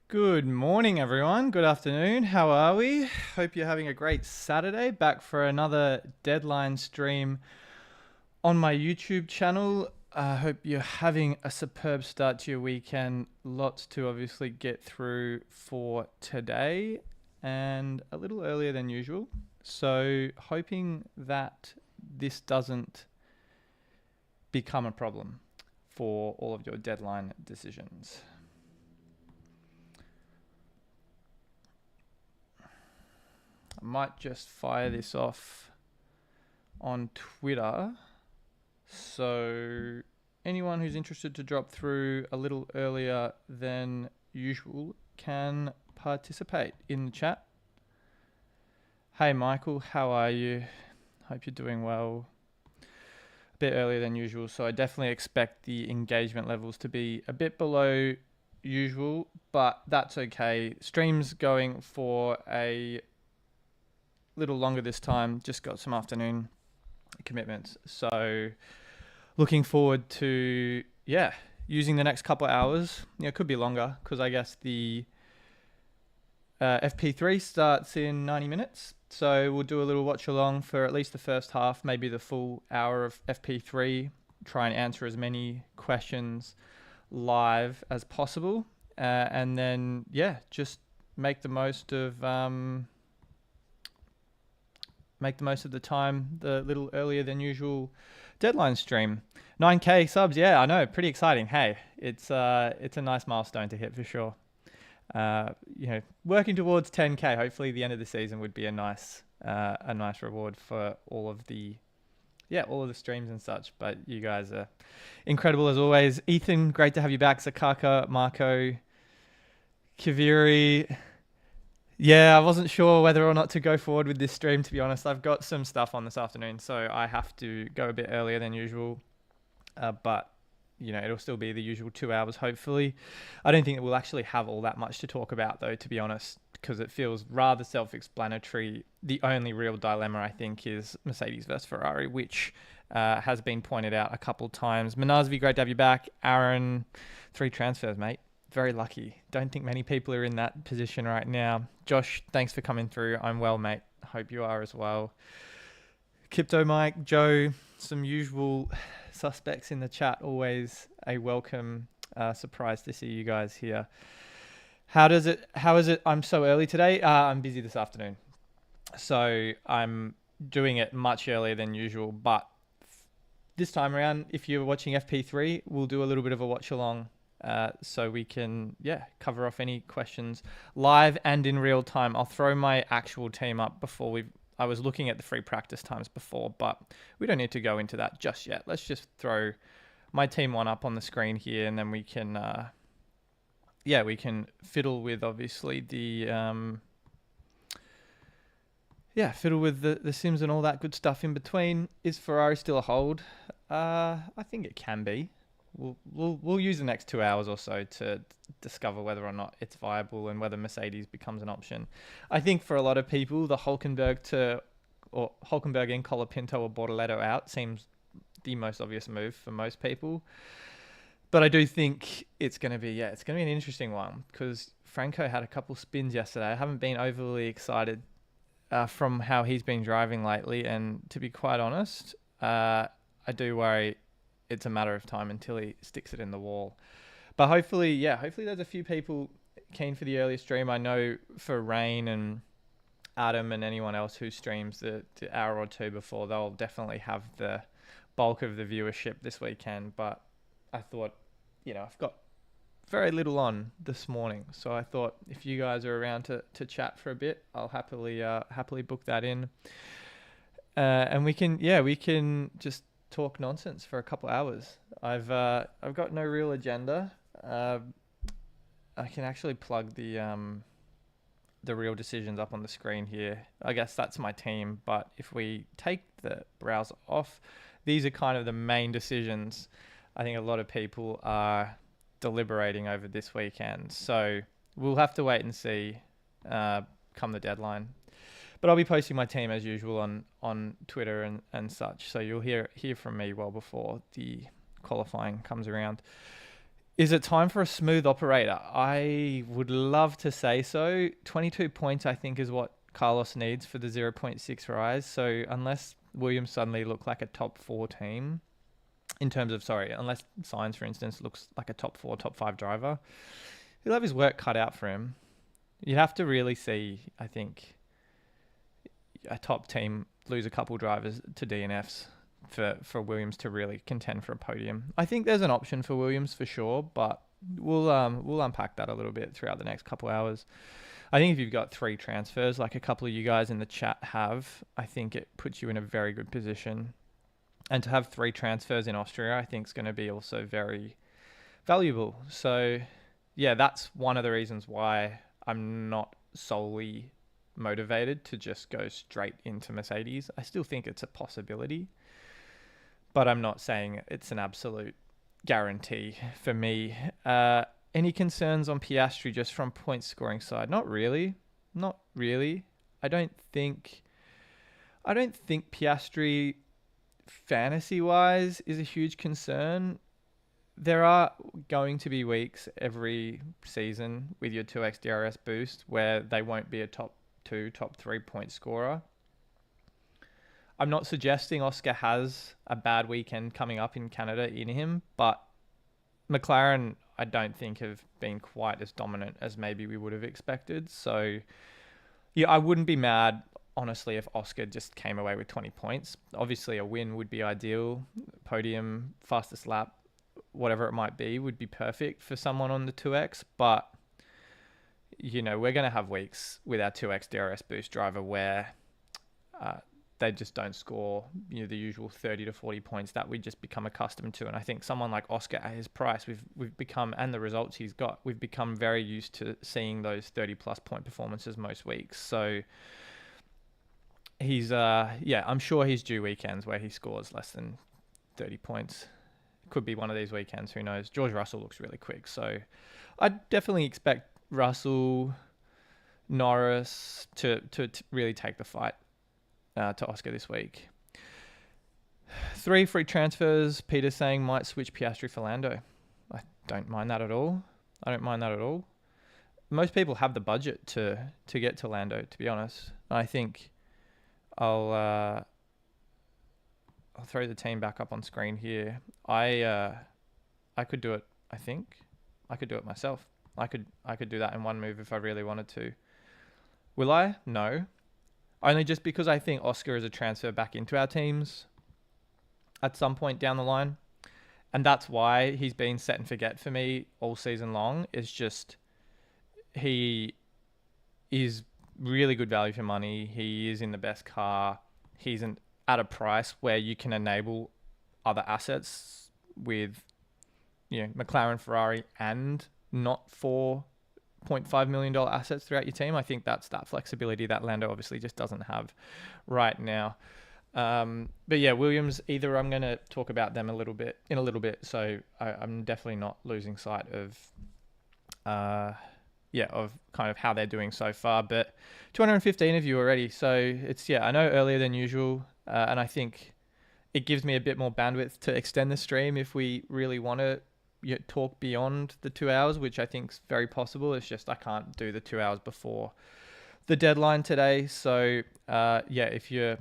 Good morning, everyone. Good afternoon. How are we? Hope you're having a great Saturday. Back for another deadline stream on my YouTube channel. I hope you're having a superb start to your weekend. Lots to obviously get through for today and a little earlier than usual. So, hoping that this doesn't become a problem for all of your deadline decisions. I might just fire this off on Twitter. So anyone who's interested to drop through a little earlier than usual can participate in the chat. Hey Michael, how are you? Hope you're doing well. A bit earlier than usual, so I definitely expect the engagement levels to be a bit below usual, but that's okay. Stream's going for a little longer this time. Just got some afternoon commitments, so looking forward to using the next couple of hours. It could be longer because I guess the FP3 starts in 90 minutes, so we'll do a little watch along for at least the first half, maybe the full hour of FP3. Try and answer as many questions live as possible, and then just make the most of the time, the little earlier than usual deadline stream. 9k subs, yeah, I know, pretty exciting. Hey, it's a nice milestone to hit for sure. Working towards 10k. Hopefully, the end of the season would be a nice reward for all of the streams and such. But you guys are incredible as always. Ethan, great to have you back. Sakaka, Marco, Kaviri. Yeah, I wasn't sure whether or not to go forward with this stream, to be honest. I've got some stuff on this afternoon, so I have to go a bit earlier than usual. But, it'll still be the usual 2 hours, hopefully. I don't think that we'll actually have all that much to talk about, though, to be honest, because it feels rather self-explanatory. The only real dilemma, I think, is Mercedes versus Ferrari, which has been pointed out a couple times. Manazvi, great to have you back. Aaron, 3 transfers, mate. Very lucky. Don't think many people are in that position right now. Josh, thanks for coming through. I'm well, mate. Hope you are as well. Kipto Mike, Joe, some usual suspects in the chat. Always a welcome surprise to see you guys here. How is it? I'm so early today. I'm busy this afternoon. So I'm doing it much earlier than usual. But this time around, if you're watching FP3, we'll do a little bit of a watch along. So we can, cover off any questions live and in real time. I'll throw my actual team up I was looking at the free practice times before, but we don't need to go into that just yet. Let's just throw my team one up on the screen here, and then we can, we can fiddle with obviously the, fiddle with the sims and all that good stuff in between. Is Ferrari still a hold? I think it can be. We'll use the next 2 hours or so to discover whether or not it's viable and whether Mercedes becomes an option. I think for a lot of people, the Hulkenberg in Colapinto or Bortoleto out seems the most obvious move for most people. But I do think it's going to be an interesting one because Franco had a couple spins yesterday. I haven't been overly excited from how he's been driving lately, and to be quite honest, I do worry it's a matter of time until he sticks it in the wall. But hopefully there's a few people keen for the earlier stream. I know for Rain and Adam and anyone else who streams the hour or two before, they'll definitely have the bulk of the viewership this weekend. But I thought, I've got very little on this morning. So I thought if you guys are around to chat for a bit, I'll happily book that in. And we can just talk nonsense for a couple hours. I've got no real agenda. I can actually plug the real decisions up on the screen here. I guess that's my team, but if we take the browser off, these are kind of the main decisions I think a lot of people are deliberating over this weekend. So we'll have to wait and see come the deadline. But I'll be posting my team as usual on Twitter and such. So you'll hear from me well before the qualifying comes around. Is it time for a smooth operator? I would love to say so. 22 points, I think, is what Carlos needs for the zero point 0.6 rise. So unless Williams suddenly look like a top 4 team, in terms of, unless Sainz, for instance, looks like a top 4, top 5 driver, he'll have his work cut out for him. You'd have to really see, I think, a top team lose a couple drivers to DNFs for Williams to really contend for a podium. I think there's an option for Williams for sure, but we'll unpack that a little bit throughout the next couple hours. I think if you've got 3 transfers, like a couple of you guys in the chat have, I think it puts you in a very good position. And to have 3 transfers in Austria, I think is going to be also very valuable. So yeah, that's one of the reasons why I'm not solely motivated to just go straight into Mercedes. I still think it's a possibility, but I'm not saying it's an absolute guarantee for me. Any concerns on Piastri just from point scoring side? Not really. Not really. I don't think Piastri fantasy wise is a huge concern. There are going to be weeks every season with your 2x DRS boost where they won't be a top 2, top 3 point scorer. I'm not suggesting Oscar has a bad weekend coming up in Canada in him, but McLaren, I don't think, have been quite as dominant as maybe we would have expected. So yeah, I wouldn't be mad, honestly, if Oscar just came away with 20 points. Obviously, a win would be ideal. Podium, fastest lap, whatever it might be, would be perfect for someone on the 2X. But, you know, we're going to have weeks with our 2X DRS boost driver where they just don't score, you know, the usual 30 to 40 points that we just become accustomed to. And I think someone like Oscar at his price, we've become, and the results he's got, we've become very used to seeing those 30 plus point performances most weeks. So he's, I'm sure he's due weekends where he scores less than 30 points. Could be one of these weekends, who knows. George Russell looks really quick. So I'd definitely expect Russell, Norris to really take the fight to Oscar this week. 3 free transfers. Peter saying might switch Piastri for Lando. I don't mind that at all. Most people have the budget to get to Lando, to be honest. I think I'll throw the team back up on screen here. I could do it. I think I could do it myself. I could do that in one move if I really wanted to. Will I? No. Only just because I think Oscar is a transfer back into our teams at some point down the line. And that's why he's been set and forget for me all season long. It's just he is really good value for money. He is in the best car. He's at a price where you can enable other assets with, you know, McLaren, Ferrari, and not $4.5 million assets throughout your team. I think that's that flexibility that Lando obviously just doesn't have right now. But yeah, Williams, either I'm going to talk about them in a little bit. So I'm definitely not losing sight of kind of how they're doing so far. But 215 of you already. So it's, I know earlier than usual. And I think it gives me a bit more bandwidth to extend the stream if we really want to talk beyond the 2 hours, which I think is very possible. It's just I can't do the 2 hours before the deadline today. So if you're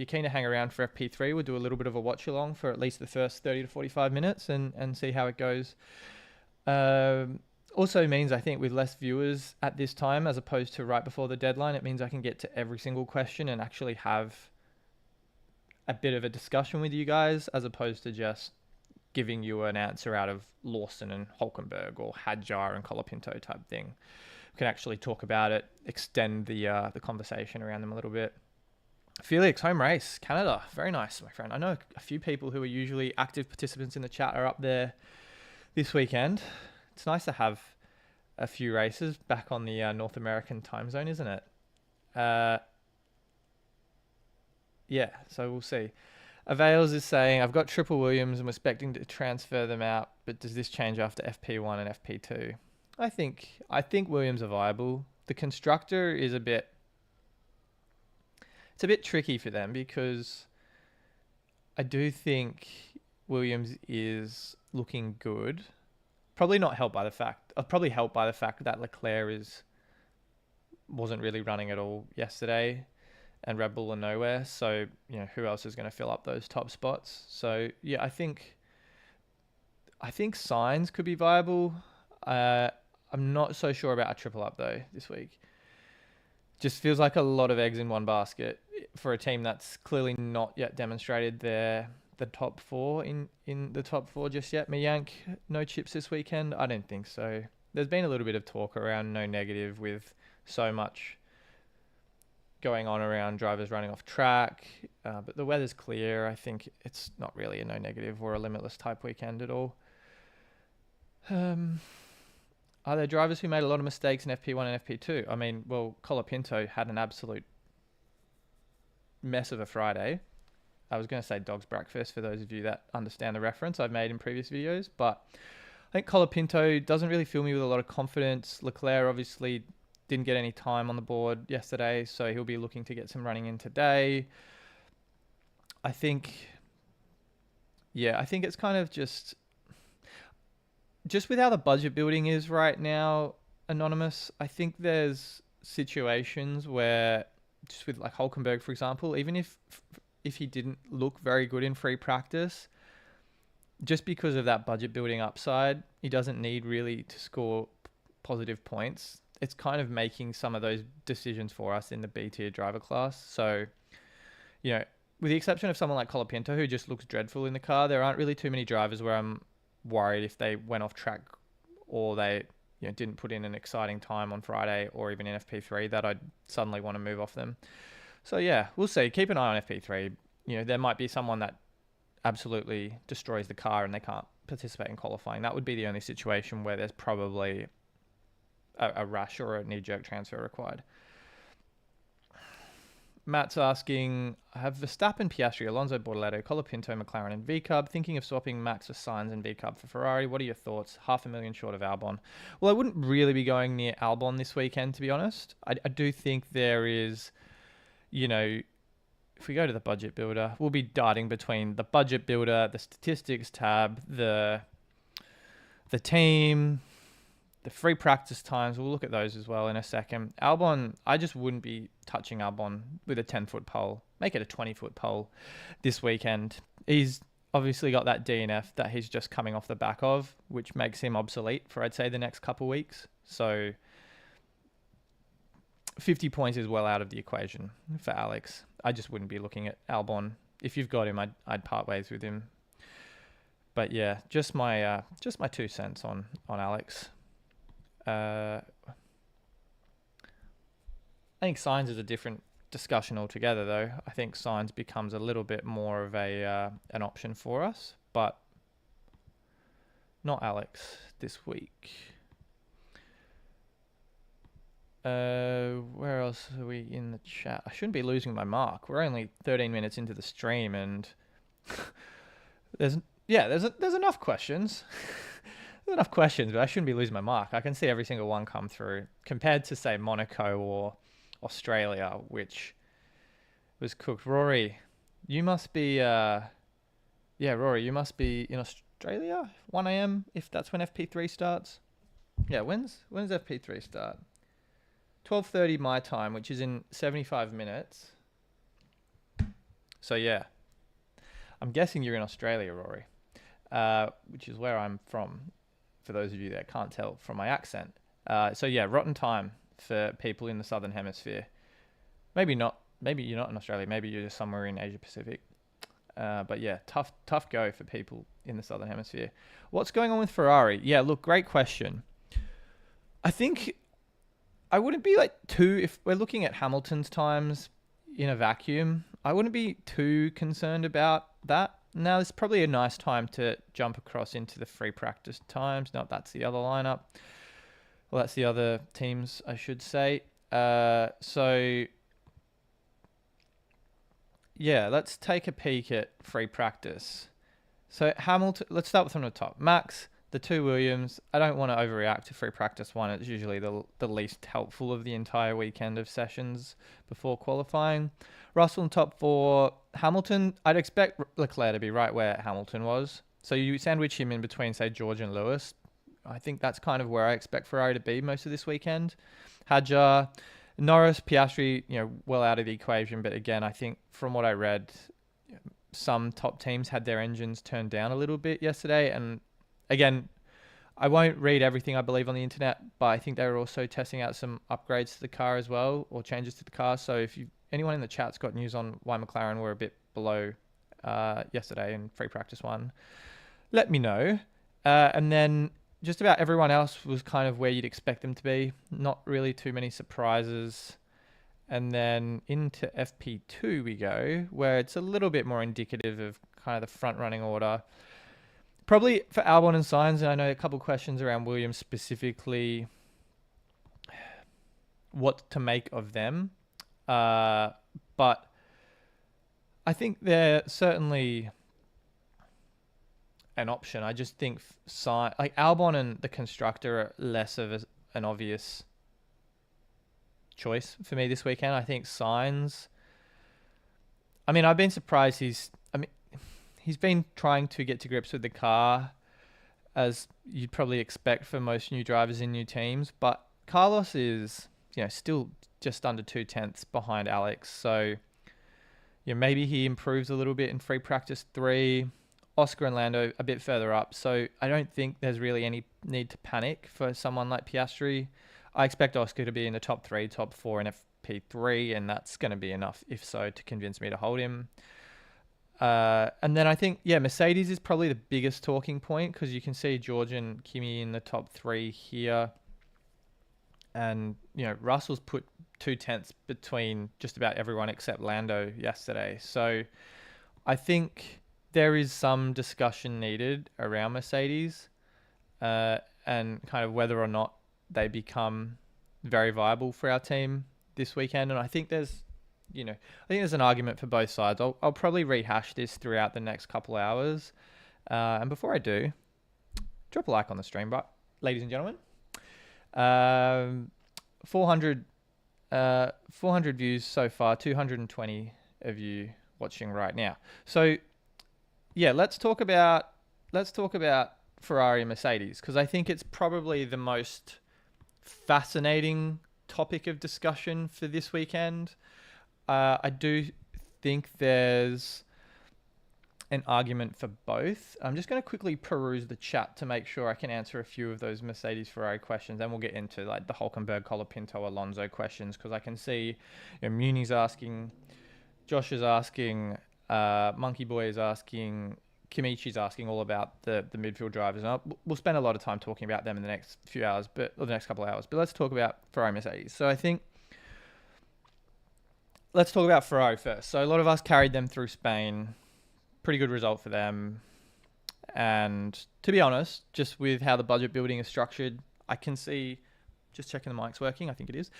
keen to hang around for FP3, we'll do a little bit of a watch along for at least the first 30 to 45 minutes and see how it goes. Also means, I think, with less viewers at this time as opposed to right before the deadline, it means I can get to every single question and actually have a bit of a discussion with you guys, as opposed to just giving you an answer out of Lawson and Hulkenberg or Hadjar and Colapinto type thing. We can actually talk about it, extend the conversation around them a little bit. Felix, home race, Canada. Very nice, my friend. I know a few people who are usually active participants in the chat are up there this weekend. It's nice to have a few races back on the North American time zone, isn't it? So we'll see. Avails is saying, I've got triple Williams and we're expecting to transfer them out, but does this change after FP1 and FP2? I think Williams are viable. The constructor is a bit tricky for them because I do think Williams is looking good, Probably not helped by the fact. Probably helped by the fact that Leclerc wasn't really running at all yesterday, and Red Bull are nowhere. So who else is going to fill up those top spots? So yeah, I think Sainz could be viable. I'm not so sure about a triple up though this week. Just feels like a lot of eggs in one basket for a team that's clearly not yet demonstrated the top four in the top four just yet. Miyank, no chips this weekend? I don't think so. There's been a little bit of talk around no negative with so much going on around drivers running off track, but the weather's clear. I think it's not really a no negative or a limitless type weekend at all. Are there drivers who made a lot of mistakes in FP1 and FP2? I mean, well, Colapinto had an absolute mess of a Friday. I was going to say dog's breakfast for those of you that understand the reference I've made in previous videos, but I think Colapinto doesn't really fill me with a lot of confidence. Leclerc obviously didn't get any time on the board yesterday, so he'll be looking to get some running in today. I think it's kind of just with how the budget building is right now, Anonymous, I think there's situations where, just with like Hulkenberg, for example, even if he didn't look very good in free practice, just because of that budget building upside, he doesn't need really to score positive points. It's kind of making some of those decisions for us in the B tier driver class. So, with the exception of someone like Colapinto, who just looks dreadful in the car, there aren't really too many drivers where I'm worried if they went off track or they didn't put in an exciting time on Friday or even in FP3 that I'd suddenly want to move off them. So yeah, we'll see. Keep an eye on FP3. There might be someone that absolutely destroys the car and they can't participate in qualifying. That would be the only situation where there's probably a rush or a knee-jerk transfer required. Matt's asking, have Verstappen, Piastri, Alonso, Bortoleto, Colapinto, McLaren and VCub, thinking of swapping Max for Sainz and VCub for Ferrari? What are your thoughts? 500,000 short of Albon. Well, I wouldn't really be going near Albon this weekend, to be honest. I do think there is, if we go to the budget builder, we'll be darting between the budget builder, the statistics tab, the team, the free practice times. We'll look at those as well in a second. Albon, I just wouldn't be touching Albon with a 10-foot pole. Make it a 20-foot pole this weekend. He's obviously got that DNF that he's just coming off the back of, which makes him obsolete for, I'd say, the next couple of weeks. So 50 points is well out of the equation for Alex. I just wouldn't be looking at Albon. If you've got him, I'd part ways with him. But yeah, just my 2 cents on Alex. I think Sainz is a different discussion altogether, though. I think Sainz becomes a little bit more of an option for us, but not Alex this week. Where else are we in the chat? I shouldn't be losing my mark. We're only 13 minutes into the stream, and there's enough questions. There's enough questions, but I shouldn't be losing my mark. I can see every single one come through compared to, say, Monaco or Australia, which was cooked. Rory, you must be, Rory, you must be in Australia, 1 a.m. if that's when FP3 starts. Yeah, when's FP3 start? 12:30 my time, which is in 75 minutes. So yeah, I'm guessing you're in Australia, Rory, which is where I'm from, for those of you that can't tell from my accent. So yeah, rotten time for people in the Southern Hemisphere. Maybe not. Maybe you're not in Australia. Maybe you're just somewhere in Asia Pacific. But yeah, tough go for people in the Southern Hemisphere. What's going on with Ferrari? Yeah, look, great question. I think I wouldn't be if we're looking at Hamilton's times in a vacuum, I wouldn't be too concerned about that. Now, it's probably a nice time to jump across into the free practice times. No, that's the other lineup. Well, that's the other teams, I should say. So, yeah, let's take a peek at free practice. So, Hamilton, let's start from the top. Max, the 2 Williams. I don't want to overreact to free practice 1. It's usually the least helpful of the entire weekend of sessions before qualifying. Russell in top 4. Hamilton, I'd expect Leclerc to be right where Hamilton was. So you sandwich him in between, say, George and Lewis. I think that's kind of where I expect Ferrari to be most of this weekend. Hadjar, Norris, Piastri, well out of the equation. But again, I think from what I read, some top teams had their engines turned down a little bit yesterday. And again, I won't read everything I believe on the internet, but I think they were also testing out some upgrades to the car as well, or changes to the car. So if anyone in the chat's got news on why McLaren were a bit below yesterday in free practice one, let me know. And then just about everyone else was kind of where you'd expect them to be. Not really too many surprises. And then into FP2 we go, where it's a little bit more indicative of kind of the front running order. Probably for Albon and Sainz, and I know a couple of questions around Williams specifically, what to make of them. But I think they're certainly an option. I just think Albon and the constructor are less of an obvious choice for me this weekend. I think Sainz, I've been surprised he's been trying to get to grips with the car, as you'd probably expect for most new drivers in new teams. But Carlos is, still just under 2/10 behind Alex. So, maybe he improves a little bit in free practice 3. Oscar and Lando a bit further up. So I don't think there's really any need to panic for someone like Piastri. I expect Oscar to be in the top 3, top 4 in FP3, and that's going to be enough, if so, to convince me to hold him. And then I think, Mercedes is probably the biggest talking point, because you can see George and Kimi in the top 3 here. And, Russell's put 2/10 between just about everyone except Lando yesterday. So I think there is some discussion needed around Mercedes and kind of whether or not they become very viable for our team this weekend. And I think there's an argument for both sides. I'll probably rehash this throughout the next couple hours. And before I do, drop a like on the stream, ladies and gentlemen. 400 views so far, 220 of you watching right now. So, let's talk about Ferrari and Mercedes, because I think it's probably the most fascinating topic of discussion for this weekend. I do think there's an argument for both. I'm just going to quickly peruse the chat to make sure I can answer a few of those Mercedes-Ferrari questions. Then we'll get into like the Hülkenberg, Colapinto, Alonso questions, because I can see Muni's asking, Josh is asking, Monkey Boy is asking, Kimichi's asking all about the midfield drivers. And we'll spend a lot of time talking about them in the next few hours, or the next couple of hours. But let's talk about Ferrari Mercedes. So I think let's talk about Ferrari first. So a lot of us carried them through Spain. Pretty good result for them. And to be honest, just with how the budget building is structured, I can see, just checking the mic's working, I think it is.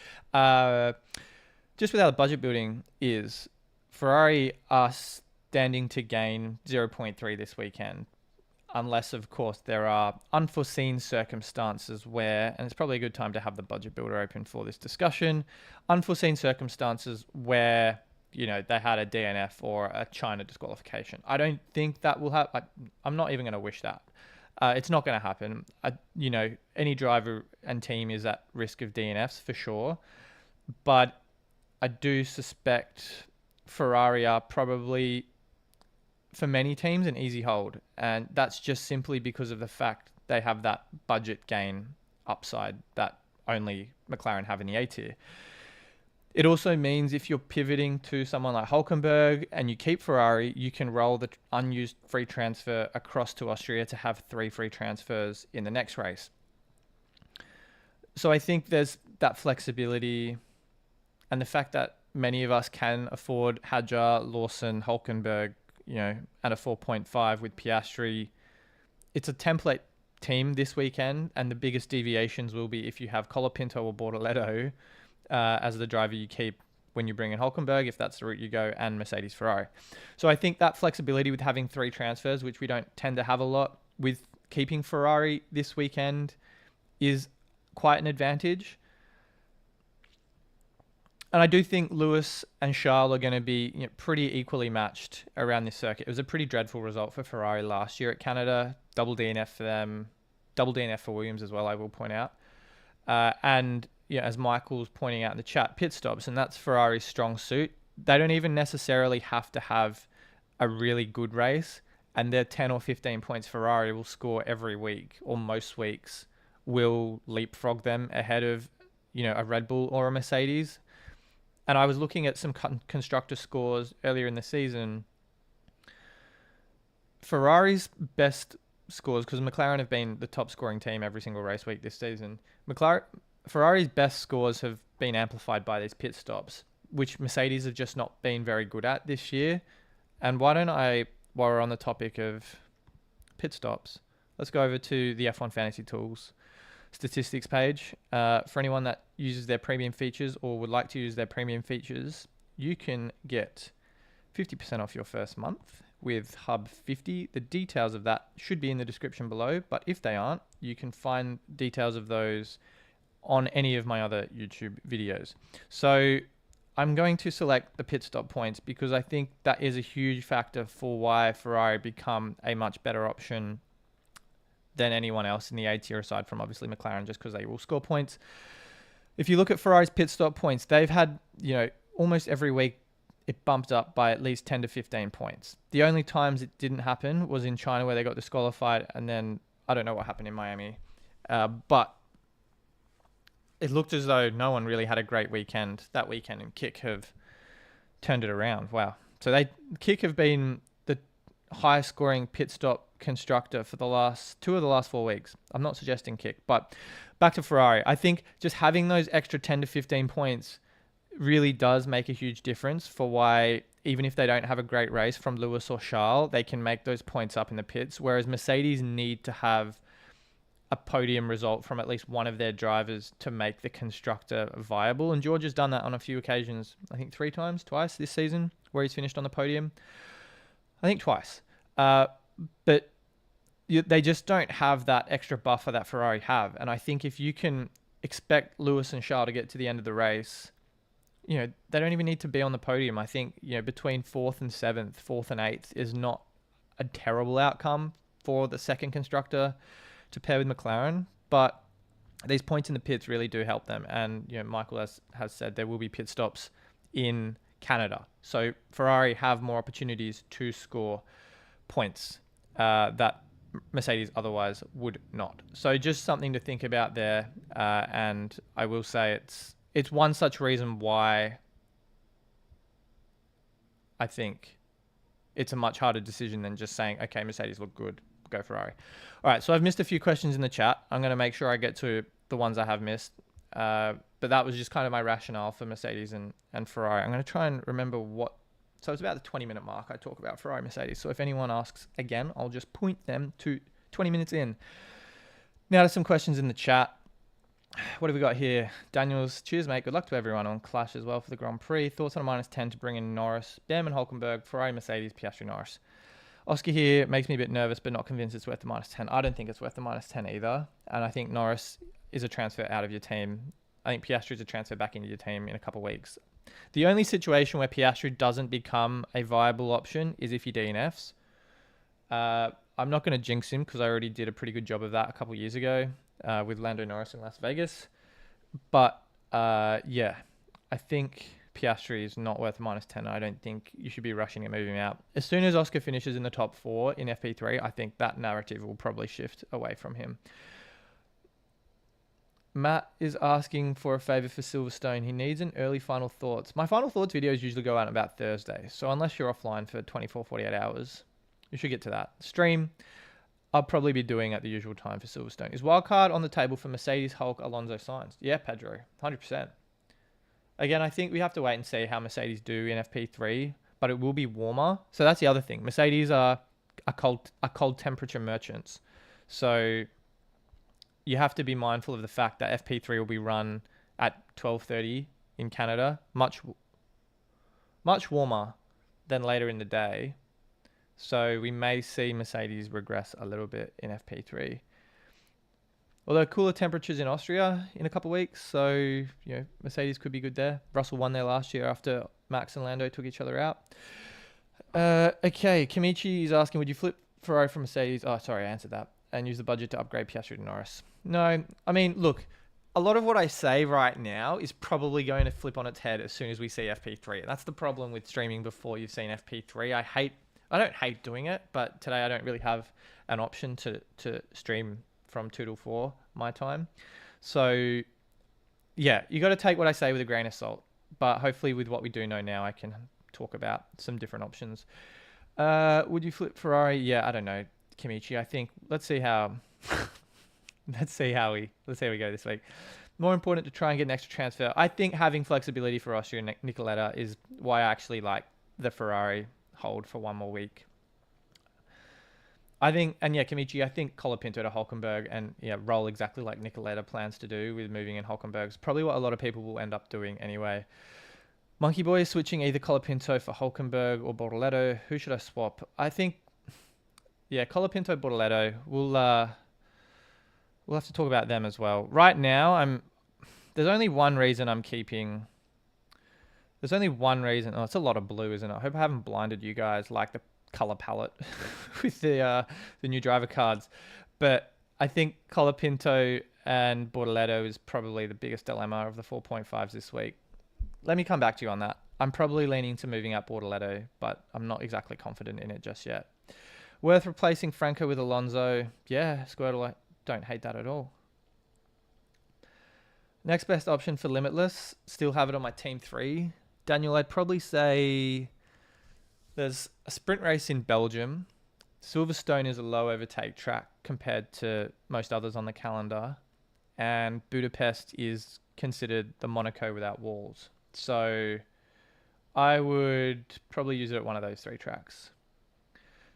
Just with how the budget building is, Ferrari are standing to gain 0.3 this weekend. Unless, of course, there are unforeseen circumstances where, and it's probably a good time to have the budget builder open for this discussion, unforeseen circumstances where, they had a DNF or a China disqualification. I don't think that will happen. I'm not even going to wish that. It's not going to happen. Any driver and team is at risk of DNFs for sure. But I do suspect Ferrari are probably, for many teams, an easy hold. And that's just simply because of the fact they have that budget gain upside that only McLaren have in the A tier. It also means if you're pivoting to someone like Hülkenberg and you keep Ferrari, you can roll the unused free transfer across to Austria to have 3 free transfers in the next race. So I think there's that flexibility, and the fact that many of us can afford Hadjar, Lawson, Hülkenberg, and a 4.5 with Piastri. It's a template team this weekend, and the biggest deviations will be if you have Colapinto or Bortoleto as the driver you keep when you bring in Hülkenberg, if that's the route you go, and Mercedes Ferrari. So I think that flexibility with having 3 transfers, which we don't tend to have a lot with keeping Ferrari this weekend, is quite an advantage. And I do think Lewis and Charles are going to be pretty equally matched around this circuit. It was a pretty dreadful result for Ferrari last year at Canada. Double DNF for them. double DNF for Williams as well, I will point out. And yeah, as Michael's pointing out in the chat, pit stops, and that's Ferrari's strong suit. They don't even necessarily have to have a really good race, and their 10 or 15 points Ferrari will score every week, or most weeks will leapfrog them ahead of, a Red Bull or a Mercedes. And I was looking at some constructor scores earlier in the season. Ferrari's best scores, because McLaren have been the top scoring team every single race week this season. Ferrari's best scores have been amplified by these pit stops, which Mercedes have just not been very good at this year. And why don't I, while we're on the topic of pit stops, let's go over to the F1 Fantasy Tools statistics page. For anyone that uses their premium features or would like to use their premium features, you can get 50% off your first month with Hub 50. The details of that should be in the description below, but if they aren't, you can find details of those on any of my other YouTube videos. So I'm going to select the pit stop points because I think that is a huge factor for why Ferrari become a much better option than anyone else in the A tier, aside from obviously McLaren, just because they will score points. If you look at Ferrari's pit stop points, they've had, almost every week it bumped up by at least 10 to 15 points. The only times it didn't happen was in China, where they got disqualified, and then I don't know what happened in Miami. But it looked as though no one really had a great weekend that weekend, and Kick have turned it around. Wow. So Kick have been the highest scoring pit stop constructor for two of the last 4 weeks. I'm not suggesting Kick, but back to Ferrari. I think just having those extra 10 to 15 points really does make a huge difference for why, even if they don't have a great race from Lewis or Charles, they can make those points up in the pits. Whereas Mercedes need to have a podium result from at least one of their drivers to make the constructor viable. And George has done that on a few occasions. I think twice this season, where he's finished on the podium. I think twice. But they just don't have that extra buffer that Ferrari have. And I think if you can expect Lewis and Charles to get to the end of the race, they don't even need to be on the podium. I think, between 4th and 7th, 4th and 8th is not a terrible outcome for the second constructor to pair with McLaren. But these points in the pits really do help them. And, Michael has said there will be pit stops in Canada. So Ferrari have more opportunities to score points that Mercedes otherwise would not. So just something to think about there. And I will say it's one such reason why I think it's a much harder decision than just saying, okay, Mercedes look good, go Ferrari. All right, so I've missed a few questions in the chat. I'm going to make sure I get to the ones I have missed. But that was just kind of my rationale for Mercedes and Ferrari. I'm going to try and remember so it's about the 20-minute mark I talk about Ferrari, Mercedes. So if anyone asks again, I'll just point them to 20 minutes in. Now to some questions in the chat. What have we got here? Daniels, cheers, mate. Good luck to everyone on Clash as well for the Grand Prix. Thoughts on a -10 to bring in Norris, Bam and Hulkenberg, Ferrari, Mercedes, Piastri, Norris. Oscar here makes me a bit nervous, but not convinced it's worth the -10. I don't think it's worth the -10 either. And I think Norris is a transfer out of your team. I think Piastri is a transfer back into your team in a couple of weeks. The only situation where Piastri doesn't become a viable option is if he DNFs. I'm not going to jinx him because I already did a pretty good job of that a couple of years ago with Lando Norris in Las Vegas. But I think Piastri is not worth -10. I don't think you should be rushing and moving out. As soon as Oscar finishes in the top 4 in FP3, I think that narrative will probably shift away from him. Matt is asking for a favor for Silverstone. He needs an early final thoughts. My final thoughts videos usually go out on about Thursday. So unless you're offline for 24, 48 hours, you should get to that. Stream, I'll probably be doing at the usual time for Silverstone. Is wildcard on the table for Mercedes, Hulk, Alonso, Sainz? Yeah, Pedro, 100%. Again, I think we have to wait and see how Mercedes do in FP3, but it will be warmer. So that's the other thing. Mercedes are cold temperature merchants. So you have to be mindful of the fact that FP3 will be run at 12:30 in Canada, much warmer than later in the day. So we may see Mercedes regress a little bit in FP3. Although cooler temperatures in Austria in a couple of weeks, so Mercedes could be good there. Russell won there last year after Max and Lando took each other out. Okay, Kamichi is asking, would you flip Ferrari from Mercedes? Oh, sorry, I answered that. and use the budget to upgrade Piastri to Norris. No, I mean, look, a lot of what I say right now is probably going to flip on its head as soon as we see FP3. That's the problem with streaming before you've seen FP3. I don't hate doing it, but today I don't really have an option to stream from 2 till 4 my time. So yeah, you got to take what I say with a grain of salt. But hopefully with what we do know now, I can talk about some different options. Would you flip Ferrari? Yeah, I don't know, Kimichi. I think let's see how we go this week. More important to try and get an extra transfer. I think having flexibility for Austria and Nicoletta is why I actually like the Ferrari hold for one more week. I think, and yeah, Kimichi, I think Colapinto to Hulkenberg and roll exactly like Nicoletta plans to do with moving in Hulkenberg is probably what a lot of people will end up doing anyway. Monkey Boy is switching either Colapinto for Hulkenberg or Bortoletto. Who should I swap? I think, Colapinto, Bortoletto. We'll have to talk about them as well. Right now, there's only one reason I'm keeping. There's only one reason. Oh, it's a lot of blue, isn't it? I hope I haven't blinded you guys like the color palette with the new driver cards. But I think Colapinto and Bortoletto is probably the biggest dilemma of the 4.5s this week. Let me come back to you on that. I'm probably leaning to moving up Bortoletto, but I'm not exactly confident in it just yet. Worth replacing Franco with Alonso. Yeah, Squirtle, I don't hate that at all. Next best option for Limitless. Still have it on my Team 3. Daniel, I'd probably say there's a sprint race in Belgium. Silverstone is a low overtake track compared to most others on the calendar. And Budapest is considered the Monaco without walls. So I would probably use it at one of those 3 tracks.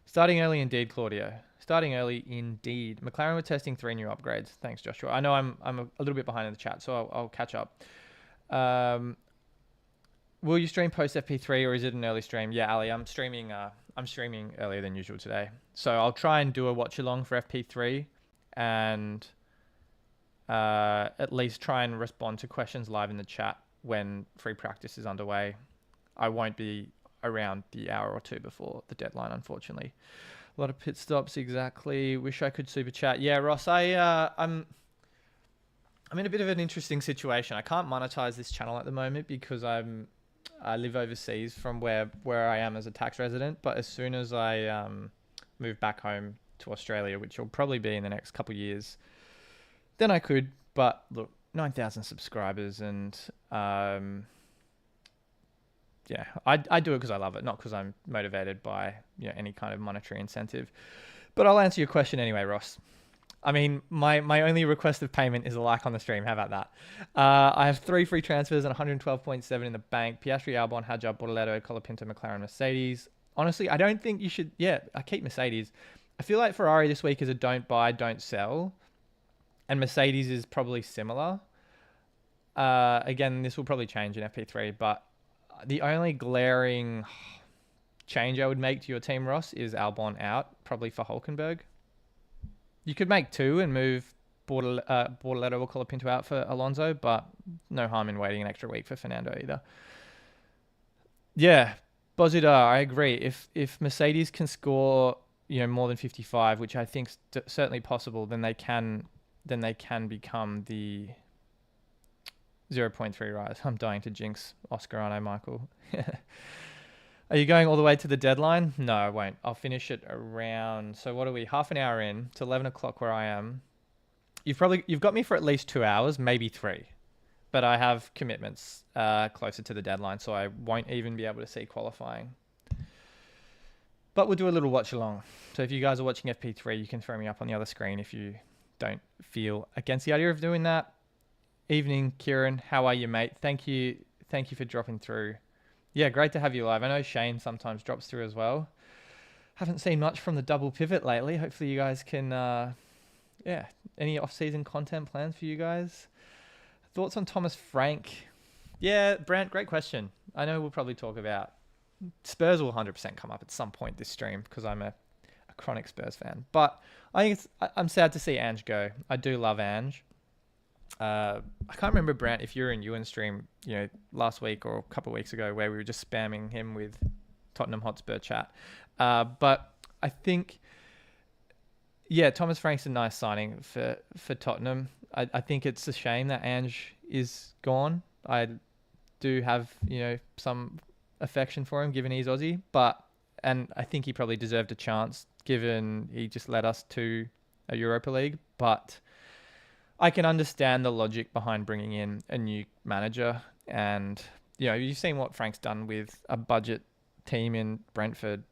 Starting early indeed, Claudio. Starting early indeed. McLaren were testing 3 new upgrades. Thanks, Joshua. I know I'm a little bit behind in the chat, so I'll catch up. Will you stream post FP3 or is it an early stream? Yeah, Ali, I'm streaming earlier than usual today. So I'll try and do a watch along for FP3 and at least try and respond to questions live in the chat when free practice is underway. I won't be around the hour or 2 before the deadline, unfortunately. A lot of pit stops, exactly. Wish I could super chat. Yeah, Ross, I'm in a bit of an interesting situation. I can't monetize this channel at the moment because I live overseas from where I am as a tax resident. But as soon as I move back home to Australia, which will probably be in the next couple of years, then I could. But look, 9,000 subscribers and I do it because I love it, not because I'm motivated by any kind of monetary incentive. But I'll answer your question anyway, Ross. I mean, my only request of payment is a like on the stream. How about that? I have 3 free transfers and 112.7 in the bank. Piastri, Albon, Hadjar, Bortoletto, Colapinto, McLaren, Mercedes. Honestly, I don't think you should. Yeah, I keep Mercedes. I feel like Ferrari this week is a don't buy, don't sell. And Mercedes is probably similar. Again, this will probably change in FP3, but the only glaring change I would make to your team, Ross, is Albon out, probably for Hulkenberg. You could make 2 and move Bortoletto or Colapinto out for Alonso, but no harm in waiting an extra week for Fernando either. Yeah, Bozidar, I agree. If Mercedes can score more than 55, which I think is certainly possible, then they can become the 0.3 rise. I'm dying to jinx Oscar, aren't I, Michael? Are you going all the way to the deadline? No, I won't. I'll finish it around. So what are we? Half an hour in. It's 11 o'clock where I am. You've got me for at least 2 hours, maybe 3. But I have commitments closer to the deadline, so I won't even be able to see qualifying. But we'll do a little watch along. So if you guys are watching FP3, you can throw me up on the other screen if you don't feel against the idea of doing that. Evening, Kieran. How are you, mate? Thank you for dropping through. Yeah, great to have you live. I know Shane sometimes drops through as well. Haven't seen much from the double pivot lately. Hopefully you guys can, any off-season content plans for you guys? Thoughts on Thomas Frank? Yeah, Brant, great question. I know we'll probably talk about Spurs will 100% come up at some point this stream because I'm a chronic Spurs fan. But I think I'm sad to see Ange go. I do love Ange. I can't remember, Brant, if you were in Ewan's stream, last week or a couple of weeks ago where we were just spamming him with Tottenham Hotspur chat. But I think, Yeah, Thomas Frank's a nice signing for Tottenham. I think it's a shame that Ange is gone. I do have, some affection for him given he's Aussie, and I think he probably deserved a chance given he just led us to a Europa League, but I can understand the logic behind bringing in a new manager, and you've seen what Frank's done with a budget team in Brentford.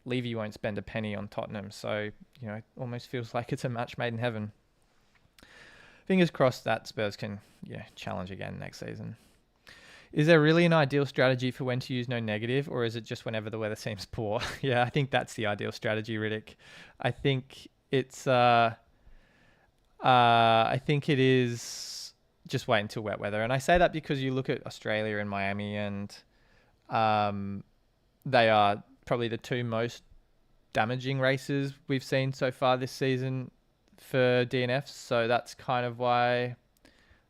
Levy won't spend a penny on Tottenham, so it almost feels like it's a match made in heaven. Fingers crossed that Spurs can challenge again next season. Is there really an ideal strategy for when to use no negative, or is it just whenever the weather seems poor? Yeah, I think that's the ideal strategy, Riddick. I think it's I think it is just wait until wet weather. And I say that because you look at Australia and Miami, and they are probably the two most damaging races we've seen so far this season for DNFs. So that's kind of why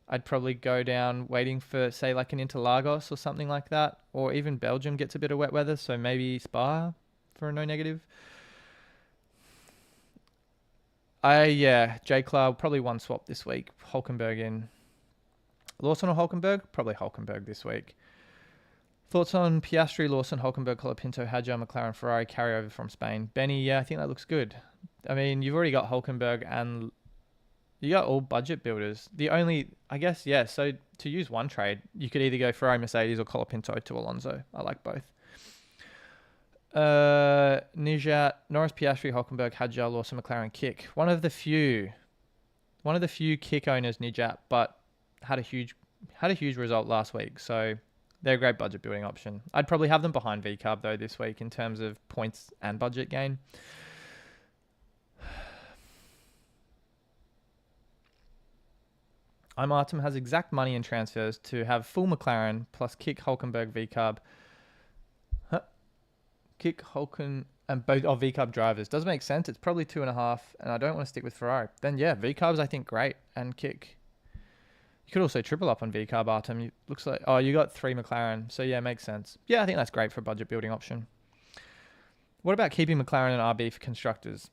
I'd probably go down waiting for, say, like an Interlagos or something like that. Or even Belgium gets a bit of wet weather, so maybe Spa for a no negative. J. Clark, probably one swap this week. Hulkenberg in. Lawson or Hulkenberg? Probably Hulkenberg this week. Thoughts on Piastri, Lawson, Hulkenberg, Colapinto, Hadjar, McLaren, Ferrari, carryover from Spain? Benny, yeah, I think that looks good. I mean, you've already got Hulkenberg and you got all budget builders. The only, I guess, so to use one trade, you could either go Ferrari, Mercedes or Colapinto to Alonso. I like both. Nijat, Norris, Piastri, Hulkenberg, Hadjar, Lawson, McLaren, Kick. One of the few Kick owners, Nijat, but had a huge result last week. So they're a great budget building option. I'd probably have them behind VCarb though this week in terms of points and budget gain. Artem has exact money in transfers to have full McLaren plus Kick, Hulkenberg, VCarb. Kick, Hulken, and both VCarb drivers. Does make sense. It's probably 2.5, and I don't want to stick with Ferrari. Then VCarb's I think great, and Kick. You could also triple up on VCarb, Artem. Looks like you got 3 McLaren, so makes sense. Yeah, I think that's great for a budget building option. What about keeping McLaren and RB for constructors?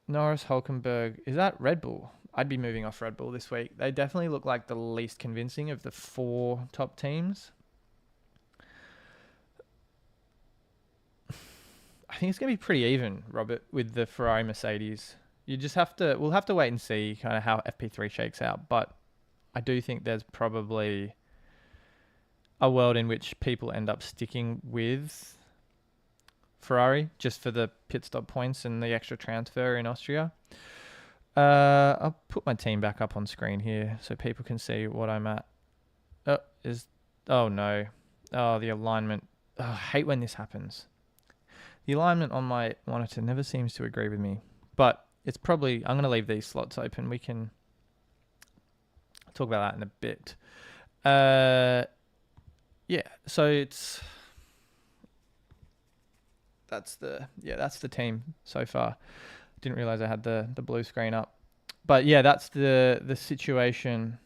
Norris, Hulkenberg, is that Red Bull? I'd be moving off Red Bull this week. They definitely look like the least convincing of the 4 top teams. I think it's going to be pretty even, Robert, with the Ferrari Mercedes. We'll have to wait and see kind of how FP3 shakes out. But I do think there's probably a world in which people end up sticking with Ferrari just for the pit stop points and the extra transfer in Austria. I'll put my team back up on screen here so people can see what I'm at. Oh no. Oh, the alignment. Oh, I hate when this happens. The alignment on my monitor never seems to agree with me. But it's probably, I'm going to leave these slots open. We can talk about that in a bit. So that's the team so far. Didn't realize I had the blue screen up. But that's the situation,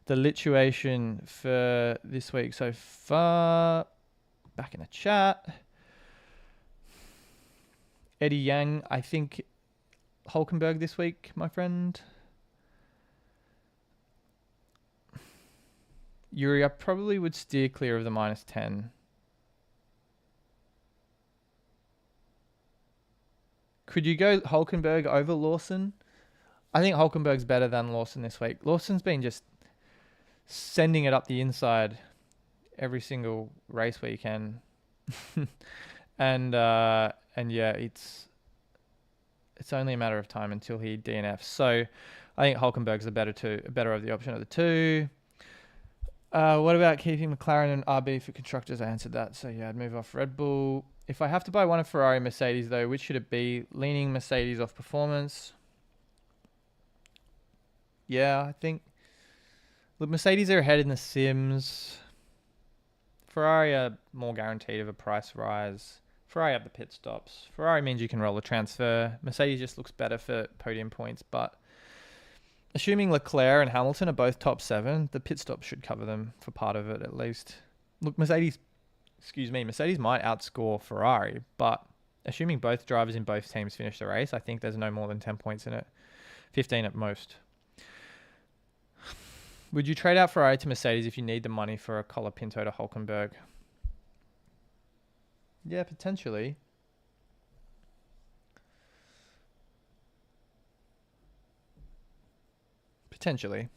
the lituation for this week so far. Back in the chat. Eddie Yang, I think Hulkenberg this week, my friend. Yuri, I probably would steer clear of the -10. Could you go Hulkenberg over Lawson? I think Hulkenberg's better than Lawson this week. Lawson's been just sending it up the inside every single race weekend. And it's only a matter of time until he DNFs. So I think Hulkenberg's better of the option of the two. What about keeping McLaren and RB for constructors? I answered that. So I'd move off Red Bull. If I have to buy one of Ferrari and Mercedes though, which should it be? Leaning Mercedes off performance. Yeah, I think. Look, Mercedes are ahead in the sims. Ferrari are more guaranteed of a price rise. Ferrari have the pit stops. Ferrari means you can roll a transfer. Mercedes just looks better for podium points, but assuming Leclerc and Hamilton are both top 7, the pit stop should cover them for part of it at least. Look, Mercedes might outscore Ferrari, but assuming both drivers in both teams finish the race, I think there's no more than 10 points in it. 15 at most. Would you trade out Ferrari to Mercedes if you need the money for a Colapinto to Hülkenberg? Yeah, potentially. Potentially.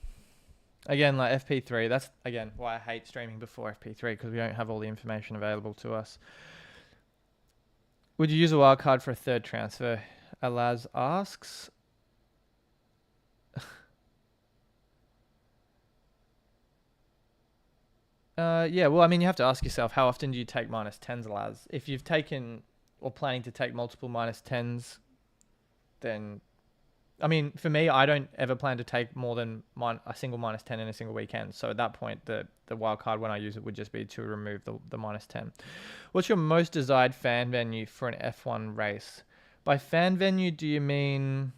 Again, like FP3, that's, again, why I hate streaming before FP3, because we don't have all the information available to us. Would you use a wild card for a third transfer? Alaz asks. Yeah, well, I mean, you have to ask yourself, how often do you take minus 10s, Alaz? If you've taken or planning to take multiple minus 10s, then, I mean, for me, I don't ever plan to take more than a single minus 10 in a single weekend. So at that point, the wild card when I use it would just be to remove the minus 10. What's your most desired fan venue for an F1 race? By fan venue, do you mean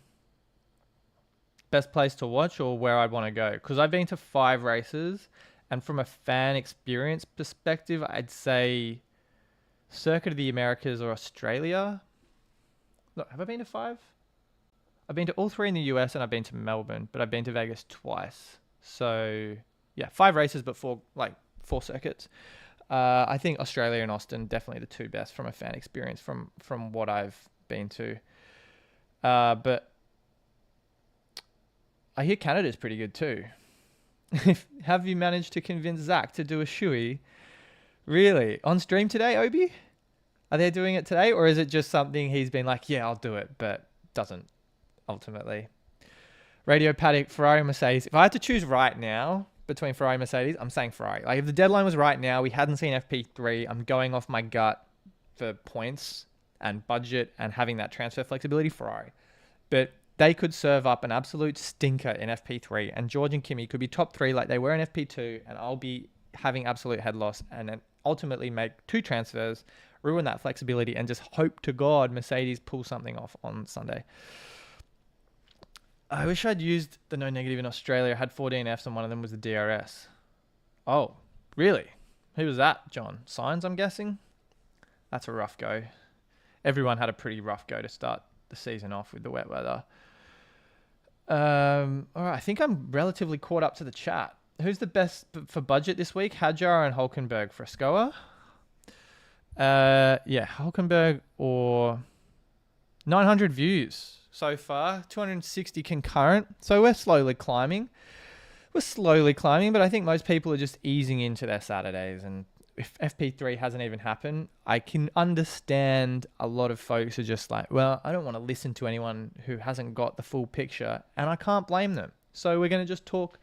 best place to watch or where I'd want to go? Because I've been to 5 races, and from a fan experience perspective, I'd say Circuit of the Americas or Australia. Look, have I been to 5? I've been to all 3 in the US and I've been to Melbourne, but I've been to Vegas twice. So yeah, 5 races, but 4 circuits. I think Australia and Austin, definitely the 2 best from a fan experience from what I've been to. But I hear Canada's pretty good too. Have you managed to convince Zach to do a shoey? Really? On stream today, Obi? Are they doing it today? Or is it just something he's been like, yeah, I'll do it, but doesn't ultimately? Radio Paddock, Ferrari, Mercedes. If I had to choose right now between Ferrari and Mercedes, I'm saying Ferrari. Like if the deadline was right now, we hadn't seen FP3, I'm going off my gut for points and budget and having that transfer flexibility, Ferrari. But they could serve up an absolute stinker in FP3, and George and Kimi could be top 3 like they were in FP2, and I'll be having absolute head loss, and then ultimately make 2 transfers, ruin that flexibility, and just hope to God Mercedes pull something off on Sunday. I wish I'd used the no negative in Australia. I had 14 Fs and one of them was the DRS. Oh, really? Who was that, John? Signs, I'm guessing? That's a rough go. Everyone had a pretty rough go to start the season off with the wet weather. All right, I think I'm relatively caught up to the chat. Who's the best for budget this week? Hadjar and Hülkenberg for Scoa? Yeah, Hülkenberg or 900 views so far, 260 concurrent. So we're slowly climbing. But I think most people are just easing into their Saturdays. And if FP3 hasn't even happened, I can understand a lot of folks are just like, well, I don't want to listen to anyone who hasn't got the full picture, and I can't blame them. So we're going to just talk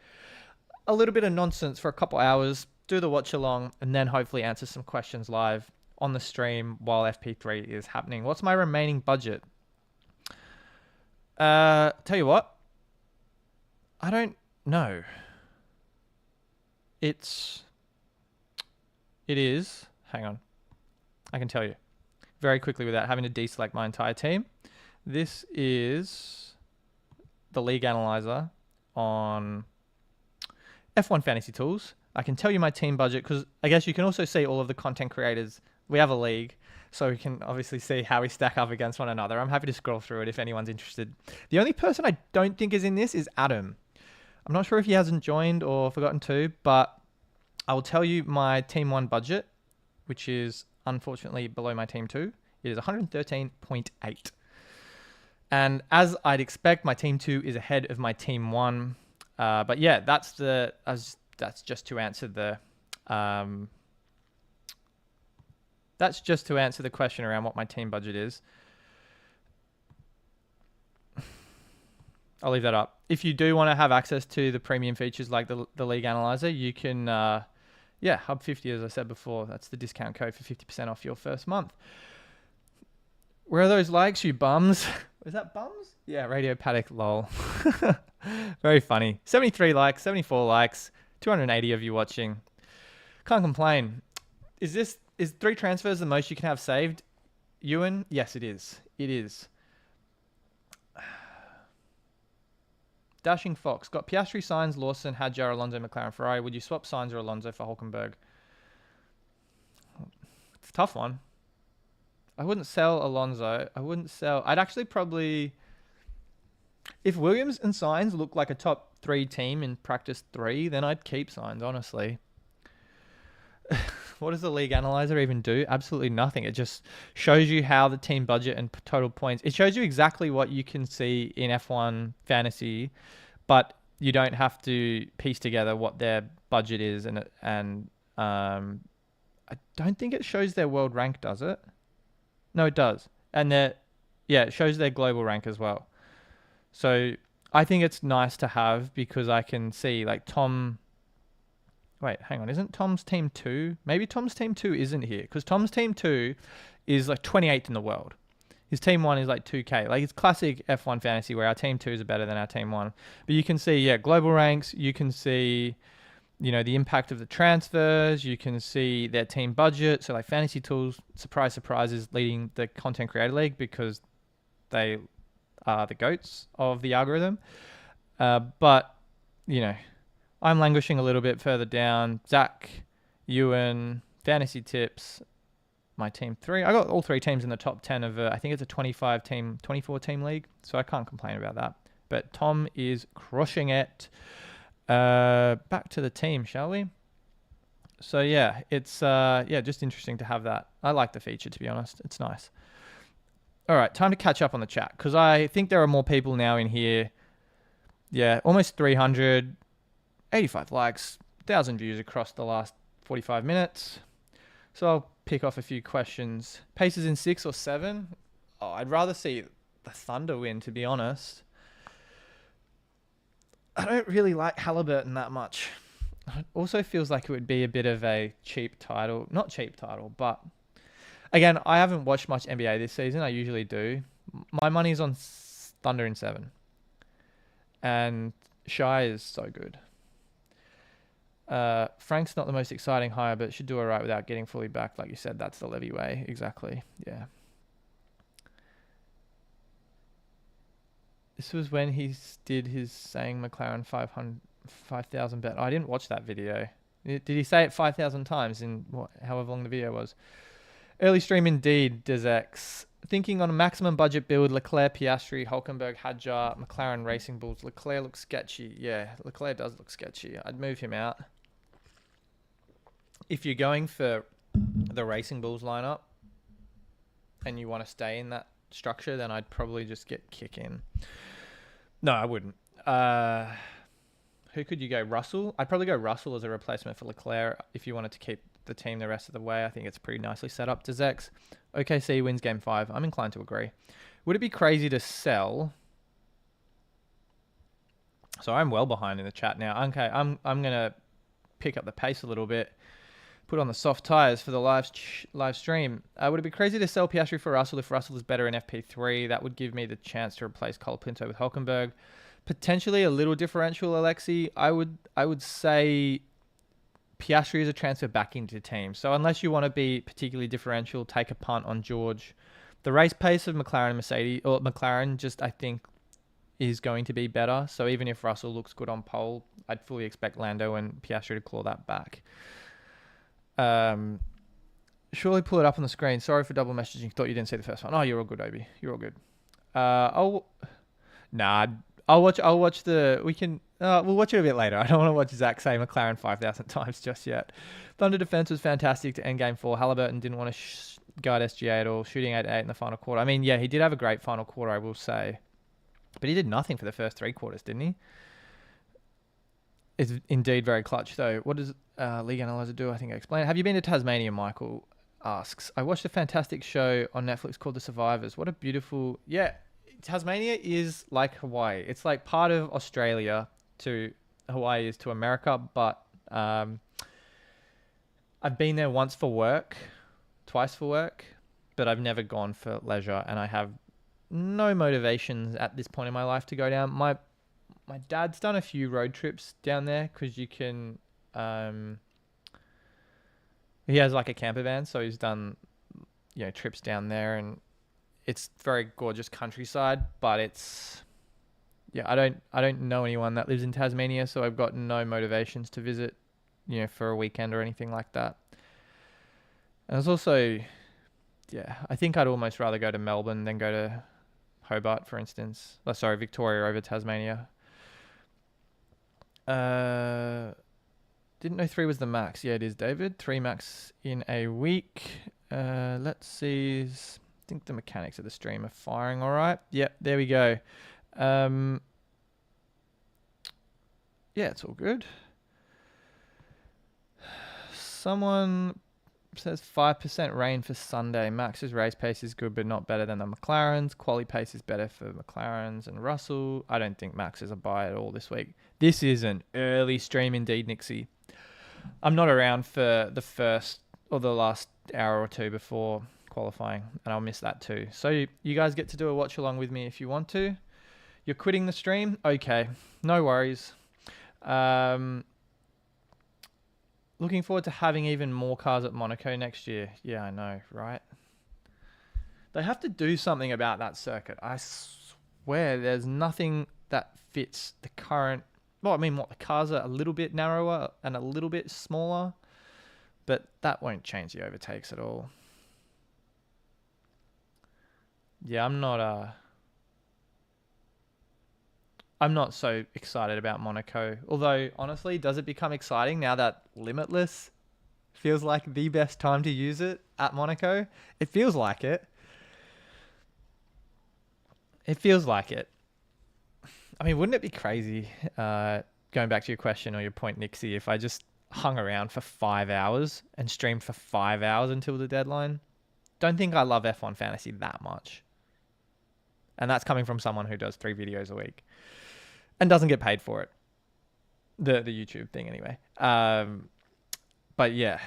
a little bit of nonsense for a couple hours, do the watch along, and then hopefully answer some questions live on the stream while FP3 is happening. What's my remaining budget? Tell you what, I don't know. It is, hang on, I can tell you very quickly without having to deselect my entire team. This is the league analyzer on F1 Fantasy Tools. I can tell you my team budget because I guess you can also see all of the content creators. We have a league, so we can obviously see how we stack up against one another. I'm happy to scroll through it if anyone's interested. The only person I don't think is in this is Adam. I'm not sure if he hasn't joined or forgotten to, but I will tell you my Team 1 budget, which is unfortunately below my Team 2. It is 113.8. And as I'd expect, my Team 2 is ahead of my Team 1. But yeah, that's just to answer the question around what my team budget is. I'll leave that up. If you do want to have access to the premium features like the league analyzer, you can, Hub 50, as I said before, that's the discount code for 50% off your first month. Where are those likes, you bums? Is that bums? Yeah, Radio Paddock, lol. Very funny. 73 likes, 74 likes, 280 of you watching. Can't complain. Is 3 transfers the most you can have saved, Ewan? Yes, it is. It is. Dashing Fox. Got Piastri, Sainz, Lawson, Hadjar, Alonso, McLaren, Ferrari. Would you swap Sainz or Alonso for Hülkenberg? It's a tough one. I wouldn't sell Alonso. I wouldn't sell. I'd actually probably, if Williams and Sainz look like a top 3 team in practice 3, then I'd keep Sainz, honestly. What does the league analyzer even do? Absolutely nothing. It just shows you how the team budget and total points. It shows you exactly what you can see in F1 fantasy, but you don't have to piece together what their budget is. And I don't think it shows their world rank, does it? No, it does. And it shows their global rank as well. So I think it's nice to have because I can see like Tom. Wait, hang on. Isn't Tom's team 2? Maybe Tom's team 2 isn't here because Tom's team 2 is like 28th in the world. His team 1 is like 2K. Like it's classic F1 fantasy where our team 2 is better than our team 1. But you can see, global ranks. You can see, the impact of the transfers. You can see their team budget. So like Fantasy Tools, surprise, surprise, is leading the Content Creator League because they are the goats of the algorithm. But, I'm languishing a little bit further down. Zach, Ewan, Fantasy Tips, my team 3. I got all 3 teams in the top 10 of, I think it's a 24 team league. So I can't complain about that. But Tom is crushing it. Back to the team, shall we? So yeah, it's just interesting to have that. I like the feature, to be honest. It's nice. All right, time to catch up on the chat because I think there are more people now in here. Yeah, almost 300. 85 likes, 1,000 views across the last 45 minutes. So I'll pick off a few questions. Paces in 6 or 7? Oh, I'd rather see the Thunder win, to be honest. I don't really like Halliburton that much. It also feels like it would be a bit of a cheap title. Not cheap title, but again, I haven't watched much NBA this season. I usually do. My money's on Thunder in 7. And Shai is so good. Frank's not the most exciting hire, but should do all right without getting fully back. Like you said, that's the Levy way. Exactly. Yeah. This was when he did his saying McLaren 5,000 bet. I didn't watch that video. Did he say it 5,000 times in however long the video was? Early stream indeed, Dezex. Thinking on a maximum budget build, Leclerc, Piastri, Hulkenberg, Hadjar, McLaren, Racing Bulls. Leclerc looks sketchy. Yeah, Leclerc does look sketchy. I'd move him out. If you're going for the Racing Bulls lineup and you want to stay in that structure, then I'd probably just get Kick in. No, I wouldn't. Who could you go? Russell? I'd probably go Russell as a replacement for Leclerc if you wanted to keep the team the rest of the way. I think it's pretty nicely set up. Dezex. OKC wins game 5. I'm inclined to agree. Would it be crazy to sell? So I'm well behind in the chat now. Okay, I'm going to pick up the pace a little bit. Put on the soft tires for the live stream. Would it be crazy to sell Piastri for Russell if Russell is better in FP3? That would give me the chance to replace Colapinto with Hulkenberg. Potentially a little differential, Alexi. I would say Piastri is a transfer back into the team. So unless you want to be particularly differential, take a punt on George. The race pace of McLaren and Mercedes, or McLaren, just I think is going to be better. So even if Russell looks good on pole, I'd fully expect Lando and Piastri to claw that back. Surely pull it up on the screen. Sorry for double messaging. Thought you didn't see the first one. Oh, you're all good, Obi. You're all good. I'll watch the. We'll watch it a bit later. I don't want to watch Zach say McLaren 5,000 times just yet. Thunder defense was fantastic to end game 4. Halliburton didn't want to guard SGA at all, shooting 8-8 in the final quarter. I mean, yeah, he did have a great final quarter, I will say, but he did nothing for the first 3 quarters, didn't he? It's indeed very clutch, though. What does League Analyzer do? I think I explained. Have you been to Tasmania, Michael asks. I watched a fantastic show on Netflix called The Survivors. What a beautiful... Yeah, Tasmania is like Hawaii. It's like part of Australia to Hawaii is to America, but I've been there once for work, twice for work, but I've never gone for leisure, and I have no motivations at this point in my life to go down. My dad's done a few road trips down there because you can... he has like a camper van, so he's done trips down there, and it's very gorgeous countryside, but it's... Yeah, I don't know anyone that lives in Tasmania, so I've got no motivations to visit, for a weekend or anything like that. And there's also yeah, I think I'd almost rather go to Melbourne than go to Hobart, for instance. Oh, sorry, Victoria over Tasmania. Didn't know 3 was the max. Yeah, it is, David. 3 max in a week. Let's see. I think the mechanics of the stream are firing all right. Yep, there we go. Yeah, it's all good. Someone says 5% rain for Sunday. Max's race pace is good, but not better than the McLaren's. Quali pace is better for McLaren's and Russell. I don't think Max is a buy at all this week. This is an early stream indeed, Nixie. I'm not around for the first or the last hour or two before qualifying, and I'll miss that too. So you guys get to do a watch along with me if you want to. You're quitting the stream? Okay, no worries. Looking forward to having even more cars at Monaco next year. Yeah, I know, right? They have to do something about that circuit. I swear there's nothing that fits the current... Well, I mean, the cars are a little bit narrower and a little bit smaller, but that won't change the overtakes at all. Yeah, I'm not so excited about Monaco. Although, honestly, does it become exciting now that Limitless feels like the best time to use it at Monaco? It feels like it. It feels like it. I mean, wouldn't it be crazy, going back to your question or your point, Nixie, if I just hung around for 5 hours and streamed for 5 hours until the deadline? Don't think I love F1 Fantasy that much. And that's coming from someone who does 3 videos a week. And doesn't get paid for it. The YouTube thing anyway. But yeah.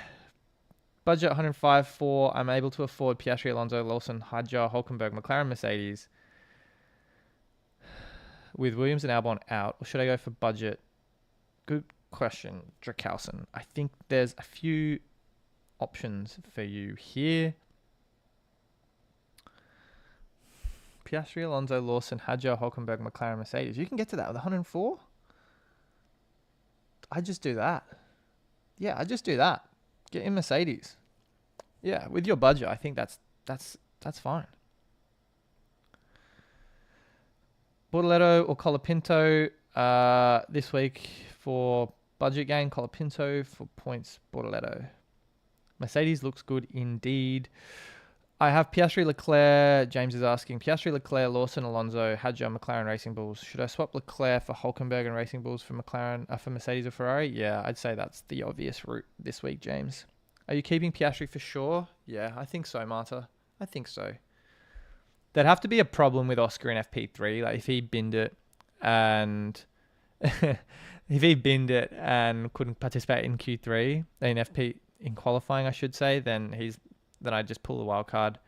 Budget 105 for I'm able to afford Piastri, Alonso, Lawson, Hadjar, Hulkenberg, McLaren, Mercedes. With Williams and Albon out. Or should I go for budget? Good question, Drakowson. I think there's a few options for you here. Piastri, Alonso, Lawson, Hadjar, Hulkenberg, McLaren, Mercedes. You can get to that with 104? I just do that. Yeah, I just do that. Get in Mercedes. Yeah, with your budget, I think that's fine. Bortoletto or Colapinto this week for budget gain. Colapinto for points. Bortoletto. Mercedes looks good indeed. I have Piastri, Leclerc. James is asking Piastri, Leclerc, Lawson, Alonso, Hadjar, McLaren, Racing Bulls. Should I swap Leclerc for Hulkenberg and Racing Bulls for McLaren, for Mercedes or Ferrari? Yeah, I'd say that's the obvious route this week, James. Are you keeping Piastri for sure? Yeah, I think so, Marta. I think so. There'd have to be a problem with Oscar in FP3, like if he binned it and couldn't participate in Q3 in qualifying, I should say, then I'd just pull the wild card.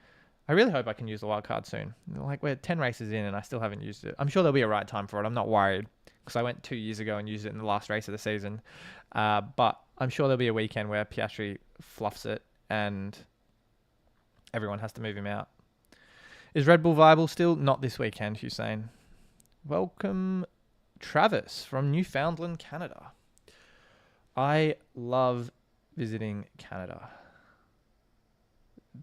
I really hope I can use the wild card soon. Like, we're 10 races in and I still haven't used it. I'm sure there'll be a right time for it. I'm not worried because I went 2 years ago and used it in the last race of the season. But I'm sure there'll be a weekend where Piastri fluffs it and everyone has to move him out. Is Red Bull viable still? Not this weekend, Hussein. Welcome, Travis from Newfoundland, Canada. I love visiting Canada.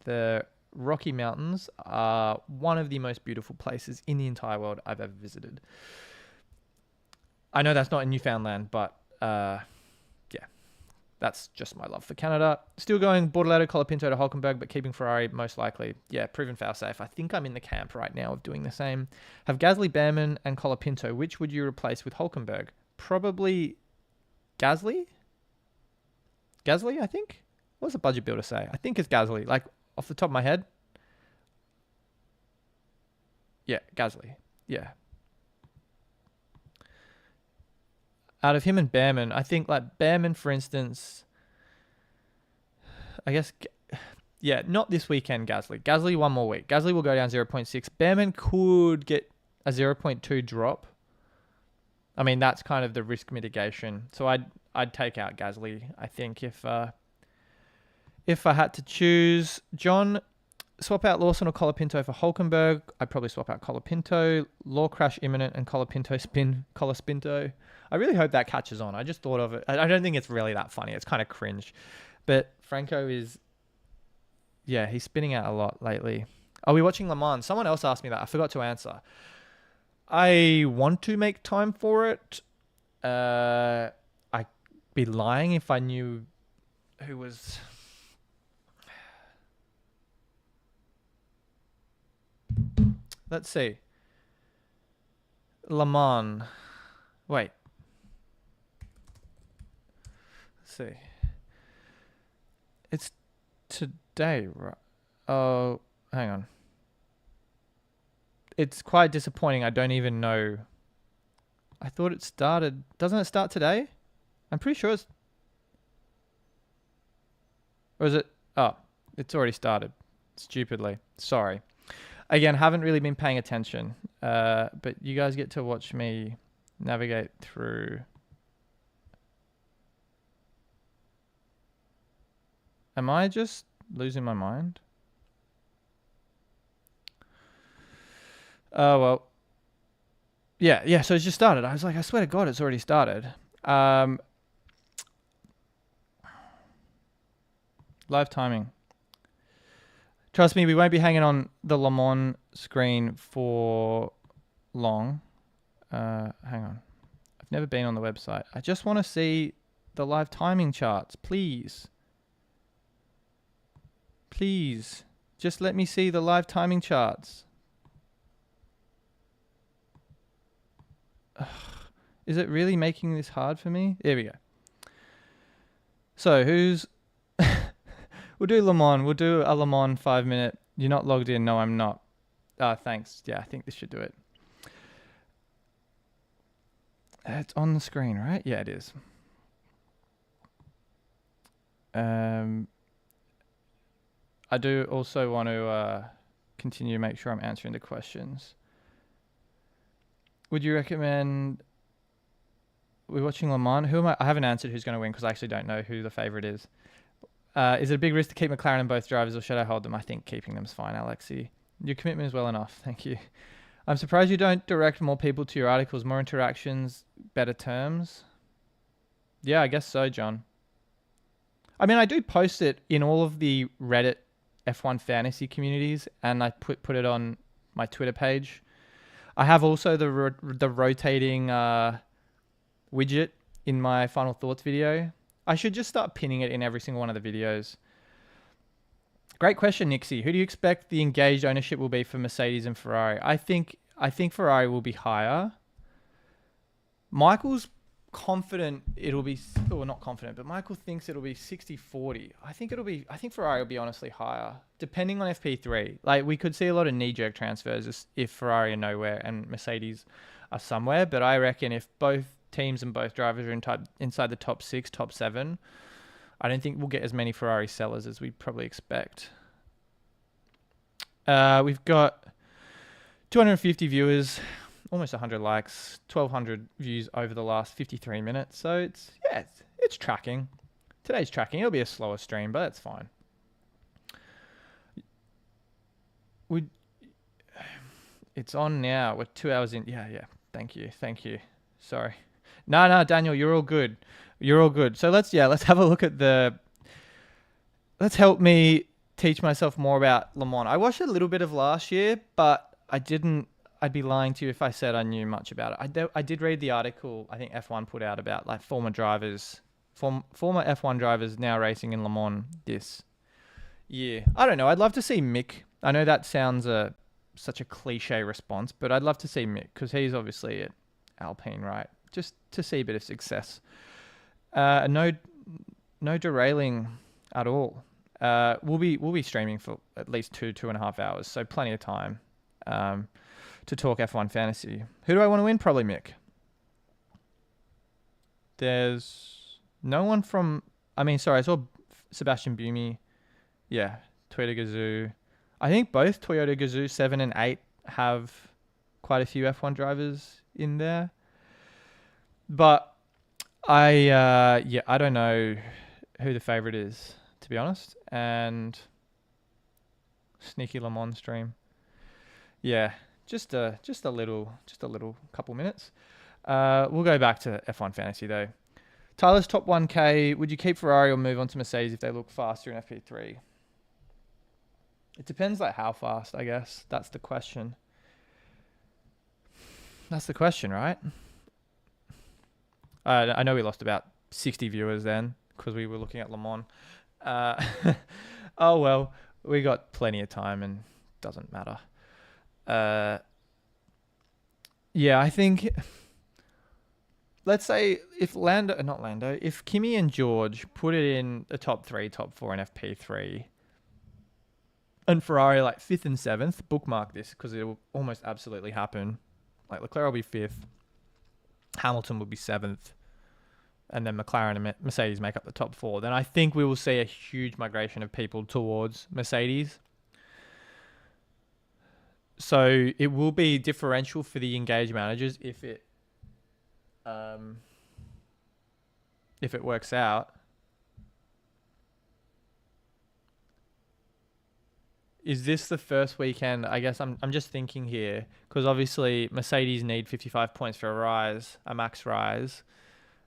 The Rocky Mountains are one of the most beautiful places in the entire world I've ever visited. I know that's not in Newfoundland, but yeah, that's just my love for Canada. Still going Bortoletto, Colapinto to Hulkenberg, but keeping Ferrari most likely. Yeah, proven fail-safe. I think I'm in the camp right now of doing the same. Have Gasly, Behrman, and Colapinto. Which would you replace with Hulkenberg? Probably Gasly? Gasly, I think? What's the budget builder say? I think it's Gasly. Like, off the top of my head. Yeah, Gasly. Yeah. Out of him and Behrman, I think, like, Behrman, for instance, I guess, yeah, not this weekend, Gasly. Gasly, one more week. Gasly will go down 0.6. Behrman could get a 0.2 drop. I mean, that's kind of the risk mitigation. So I'd take out Gasly, I think, if I had to choose. John, swap out Lawson or Colapinto for Hulkenberg. I'd probably swap out Colapinto. Law crash imminent and Colapinto spin Colaspinto. I really hope that catches on. I just thought of it. I don't think it's really that funny. It's kind of cringe. But Franco is yeah, he's spinning out a lot lately. Are we watching Le Mans? Someone else asked me that. I forgot to answer. I want to make time for it. I'd be lying if I knew who was. Let's see. Le Mans. Wait. Let's see. It's today, right? Oh, hang on. It's quite disappointing. I don't even know. I thought it started. Doesn't it start today? I'm pretty sure it's. Or is it? Oh, it's already started. Stupidly. Sorry. Again, haven't really been paying attention. But you guys get to watch me navigate through. Am I just losing my mind? Oh, well. Yeah, so it's just started. I was like, I swear to God, it's already started. Live timing. Trust me, we won't be hanging on the Le Mans screen for long. Hang on. I've never been on the website. I just want to see the live timing charts, please. Please, just let me see the live timing charts. Ugh. Is it really making this hard for me? There we go. So who's... We'll do Le Mans. We'll do a Le Mans 5-minute. You're not logged in. No, I'm not. Thanks. Yeah, I think this should do it. It's on the screen, right? Yeah, it is. I do also want to continue to make sure I'm answering the questions. Would you recommend we're watching Le Mans? Who am I? I haven't answered who's going to win because I actually don't know who the favorite is. Is it a big risk to keep McLaren and both drivers, or should I hold them? I think keeping them is fine, Alexi. Your commitment is well enough. Thank you. I'm surprised you don't direct more people to your articles. More interactions, better terms. Yeah, I guess so, John. I mean, I do post it in all of the Reddit F1 fantasy communities, and I put it on my Twitter page. I have also the rotating widget in my final thoughts video. I should just start pinning it in every single one of the videos. Great question, Nixie. Who do you expect the engaged ownership will be for Mercedes and Ferrari? I think Ferrari will be higher. Michael's confident it'll be, or not confident, but Michael thinks it'll be 60-40. I think Ferrari will be honestly higher, depending on FP3. Like, we could see a lot of knee-jerk transfers if Ferrari are nowhere and Mercedes are somewhere, but I reckon if both teams and both drivers are inside the top 6, top 7, I don't think we'll get as many Ferrari sellers as we probably expect. We've got 250 viewers, almost 100 likes, 1,200 views over the last 53 minutes. So it's tracking. Today's tracking. It'll be a slower stream, but that's fine. It's on now. We're 2 hours in. Yeah. Thank you. Sorry. No, Daniel, you're all good. So let's have a look at let's help me teach myself more about Le Mans. I watched a little bit of last year, but I'd be lying to you if I said I knew much about it. I did read the article I think F1 put out about like former F1 drivers now racing in Le Mans this year. I don't know. I'd love to see Mick. I know that sounds such a cliche response, but I'd love to see Mick because he's obviously at Alpine, right? Just to see a bit of success. No derailing at all. We'll be streaming for at least 2.5 hours, so plenty of time to talk F1 fantasy. Who do I want to win? Probably Mick. There's no one from... I saw Sebastian Buemi. Yeah, Toyota Gazoo. I think both Toyota Gazoo 7 and 8 have quite a few F1 drivers in there. But I don't know who the favorite is, to be honest. And sneaky Le Mans stream. Yeah, just a little couple minutes. We'll go back to F1 fantasy though. Tyler's top 1K. Would you keep Ferrari or move on to Mercedes if they look faster in FP3? It depends like how fast, I guess. That's the question. That's the question, right? I know we lost about 60 viewers then because we were looking at Le Mans. Oh well, we got plenty of time and doesn't matter. Yeah, I think let's say if if Kimi and George put it in the top 3, top 4 in FP3, and Ferrari like 5th and 7th, bookmark this because it will almost absolutely happen. Like Leclerc will be 5th, Hamilton will be 7th, and then McLaren and Mercedes make up the top 4. Then I think we will see a huge migration of people towards Mercedes. So it will be differential for the engaged managers if it works out. Is this the first weekend? I guess I'm just thinking here because obviously Mercedes need 55 points for a max rise,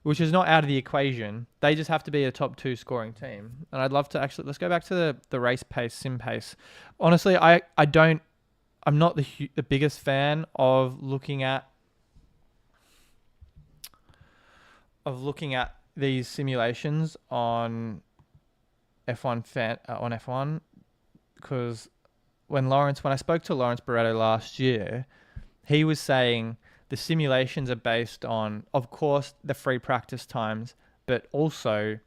which is not out of the equation. They just have to be a top 2 scoring team. And I'd love to actually, let's go back to the race pace, sim pace. Honestly, I'm not the biggest fan of looking at these simulations on F1 because when I spoke to Lawrence Barretto last year, he was saying the simulations are based on, of course, the free practice times, but also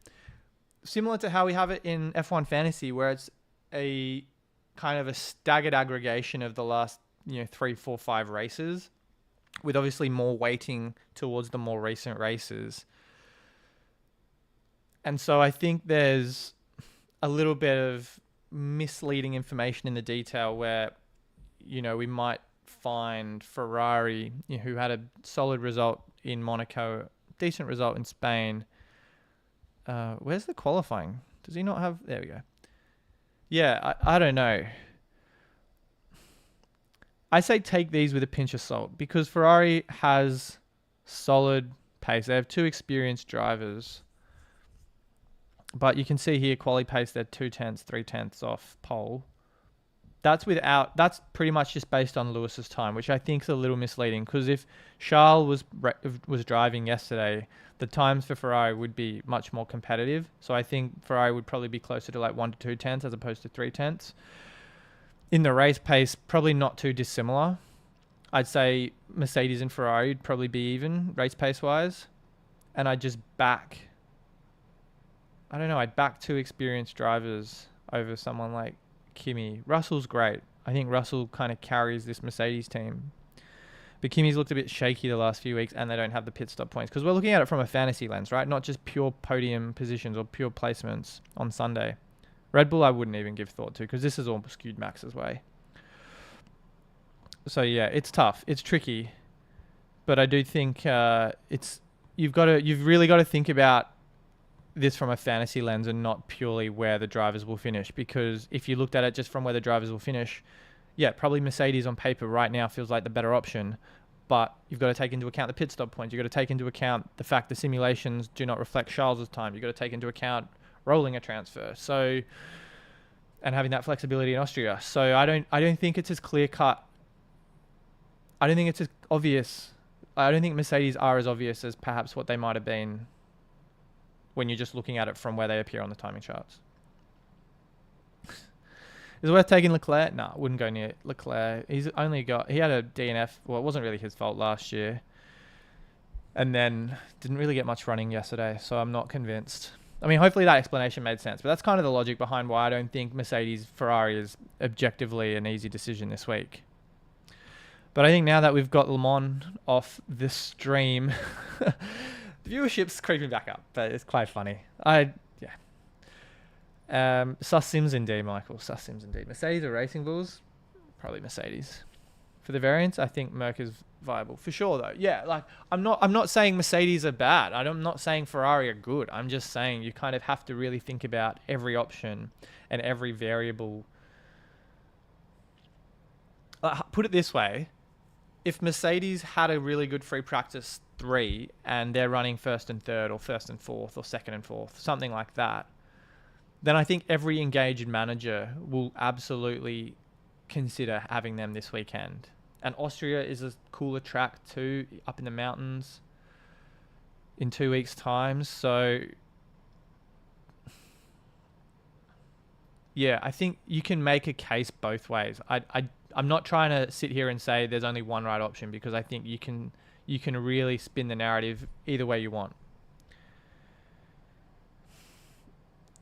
similar to how we have it in F1 Fantasy, where it's a kind of a staggered aggregation of the last 3, 4, 5 races, with obviously more weighting towards the more recent races. And so I think there's a little bit of misleading information in the detail where we might find Ferrari, who had a solid result in Monaco, decent result in Spain. Where's the qualifying? Does he not have? There we go. Yeah, I don't know. I say take these with a pinch of salt because Ferrari has solid pace. They have 2 experienced drivers. But you can see here, quali pace, they're 2/10, 3/10 off pole. That's pretty much just based on Lewis's time, which I think is a little misleading because if Charles was driving yesterday, the times for Ferrari would be much more competitive. So I think Ferrari would probably be closer to like 1 to 2/10 as opposed to 3/10. In the race pace, probably not too dissimilar. I'd say Mercedes and Ferrari would probably be even race pace wise. And I'd just back 2 experienced drivers over someone like Kimi. Russell's great. I think Russell kind of carries this Mercedes team. But Kimi's looked a bit shaky the last few weeks and they don't have the pit stop points because we're looking at it from a fantasy lens, right? Not just pure podium positions or pure placements on Sunday. Red Bull I wouldn't even give thought to because this is all skewed Max's way. So yeah, it's tough. It's tricky. But I do think you've really got to think about this from a fantasy lens and not purely where the drivers will finish, because if you looked at it just from where the drivers will finish, yeah, probably Mercedes on paper right now feels like the better option, but you've got to take into account the pit stop points. You've got to take into account the fact the simulations do not reflect Charles's time. You've got to take into account rolling a transfer, and having that flexibility in Austria. So I don't think it's as clear cut. I don't think it's as obvious. I don't think Mercedes are as obvious as perhaps what they might have been when you're just looking at it from where they appear on the timing charts. Is it worth taking Leclerc? No, wouldn't go near Leclerc. He had a DNF. Well, it wasn't really his fault last year. And then didn't really get much running yesterday, so I'm not convinced. I mean, hopefully that explanation made sense, but that's kind of the logic behind why I don't think Mercedes-Ferrari is objectively an easy decision this week. But I think now that we've got Le Mans off the stream, the viewership's creeping back up, but it's quite funny. Sus Sims indeed, Michael. Sus Sims indeed. Mercedes or Racing Bulls? Probably Mercedes. For the variants, I think Merc is viable for sure, though. Yeah, like I'm not saying Mercedes are bad. I'm not saying Ferrari are good. I'm just saying you kind of have to really think about every option and every variable. Put it this way: if Mercedes had a really good free practice 3 and they're running first and third or first and fourth or second and fourth, something like that, then I think every engaged manager will absolutely consider having them this weekend. And Austria is a cooler track too, up in the mountains in 2 weeks' time. So, yeah, I think you can make a case both ways. I'm not trying to sit here and say there's only one right option, because I think you can really spin the narrative either way you want.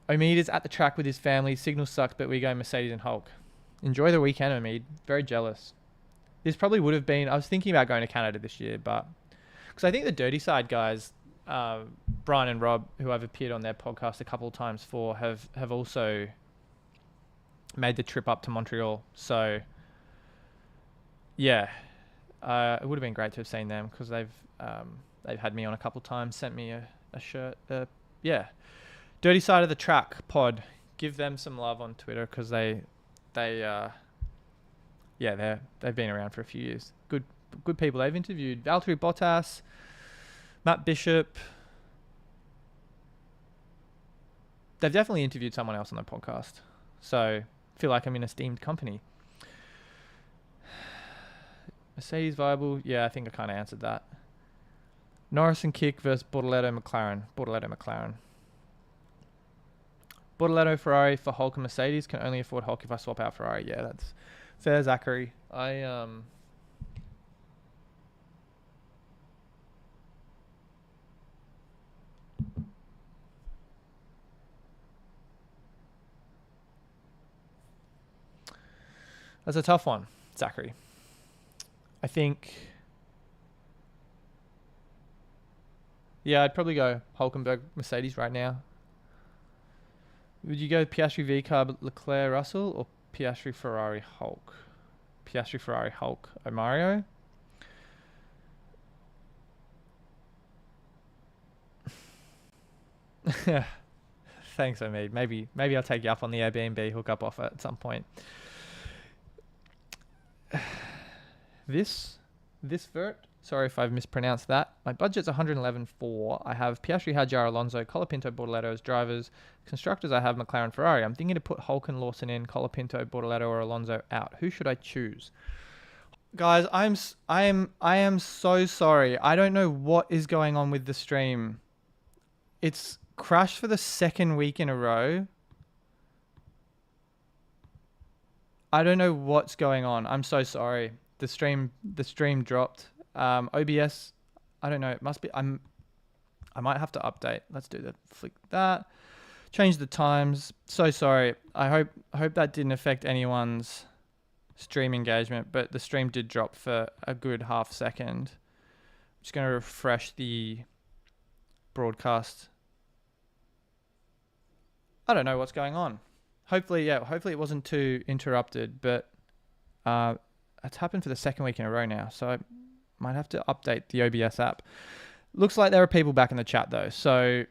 Omid is at the track with his family. Signal sucks, but we go Mercedes and Hulk. Enjoy the weekend, Omid. Very jealous. This probably would have been... I was thinking about going to Canada this year, but... Because I think the Dirty Side guys, Brian and Rob, who I've appeared on their podcast a couple of times for, have also made the trip up to Montreal. So, yeah. It would have been great to have seen them, because they've had me on a couple of times, sent me a shirt. Yeah. Dirty Side of the Track pod. Give them some love on Twitter, because they've been around for a few years. Good people. They've interviewed Valtteri Bottas, Matt Bishop. They've definitely interviewed someone else on the podcast. So I feel like I'm in esteemed company. Mercedes viable? Yeah, I think I kind of answered that. Norris and Kick versus Bortoletto McLaren. Bortoletto Ferrari for Hulk and Mercedes. Can only afford Hulk if I swap out Ferrari. Yeah, that's fair, Zachary. That's a tough one, Zachary. I think... Yeah, I'd probably go Hulkenberg Mercedes right now. Would you go Piastri V-Carb Leclerc Russell or Piastri Ferrari Hulk? Piastri Ferrari Hulk Mario? Thanks, Omid. Maybe I'll take you up on the Airbnb hookup offer at some point. This vert, sorry if I've mispronounced that. My budget's 111.4. I have Piastri, Hadjar, Alonso, Colapinto, Bortoletto as drivers. Constructors, I have McLaren, Ferrari. I'm thinking to put Hulk and Lawson in, Colapinto, Bortoletto, or Alonso out. Who should I choose? Guys, I am so sorry. I don't know what is going on with the stream. It's crashed for the second week in a row. I don't know what's going on. I'm so sorry. The stream dropped. OBS, I don't know. It must be. I might have to update. Let's do that. Flick that. Change the times. So sorry. I hope that didn't affect anyone's stream engagement, but the stream did drop for a good half second. I'm just going to refresh the broadcast. I don't know what's going on. Hopefully it wasn't too interrupted, but it's happened for the second week in a row now, so I might have to update the OBS app. Looks like there are people back in the chat though, so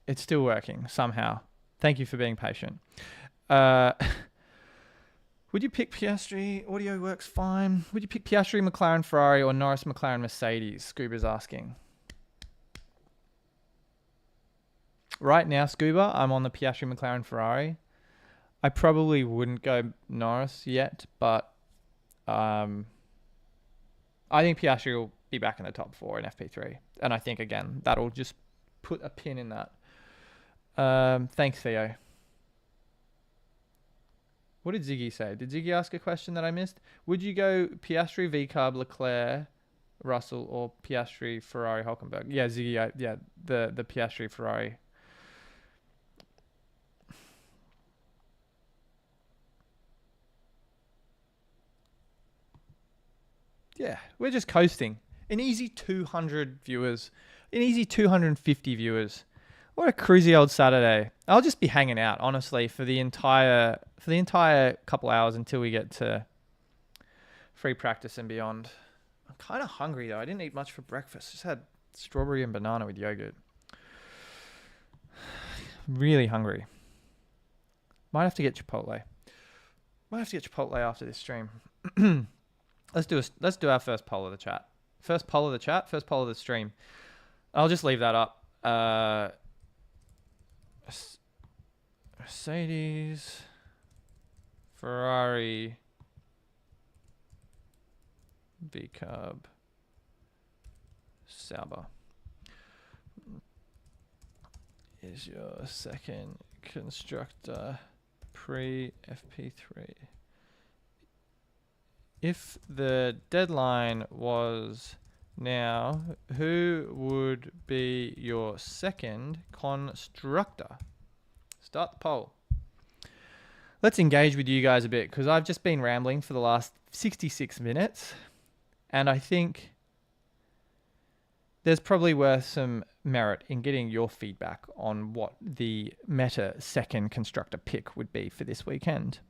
it's still working somehow. Thank you for being patient. Would you pick Piastri? Audio works fine. Would you pick Piastri, McLaren, Ferrari, or Norris, McLaren, Mercedes? Scuba's asking. Right now, Scuba, I'm on the Piastri, McLaren, Ferrari. I probably wouldn't go Norris yet, but I think Piastri will be back in the top 4 in FP3. And I think, again, that'll just put a pin in that. Thanks, Theo. What did Ziggy say? Did Ziggy ask a question that I missed? Would you go Piastri, V-Carb, Leclerc, Russell, or Piastri, Ferrari, Hulkenberg? Yeah, Ziggy, the Piastri, Ferrari. Yeah, we're just coasting. An easy 200 viewers. An easy 250 viewers. What a cruisy old Saturday. I'll just be hanging out, honestly, for the entire couple hours until we get to free practice and beyond. I'm kind of hungry, though. I didn't eat much for breakfast. Just had strawberry and banana with yogurt. Really hungry. Might have to get Chipotle. After this stream. Let's do our first poll of the chat. First poll of the stream. I'll just leave that up. Mercedes, Ferrari, VCarb, Sauber is your second constructor pre-FP3. If the deadline was now, who would be your second constructor? Start the poll. Let's engage with you guys a bit, because I've just been rambling for the last 66 minutes, and I think there's probably worth some merit in getting your feedback on what the meta second constructor pick would be for this weekend.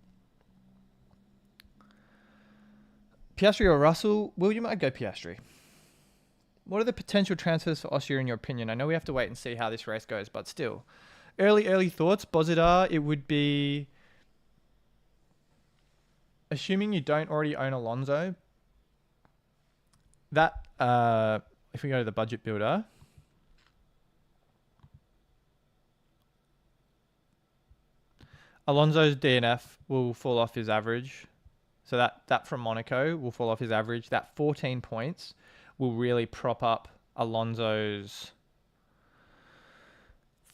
Piastri or Russell? William, I'd go Piastri. What are the potential transfers for Austria in your opinion? I know we have to wait and see how this race goes, but still. Early thoughts. Bozidar, it would be... Assuming you don't already own Alonso, that... if we go to the budget builder... Alonso's DNF will fall off his average. So that from Monaco will fall off his average. That 14 points will really prop up Alonso's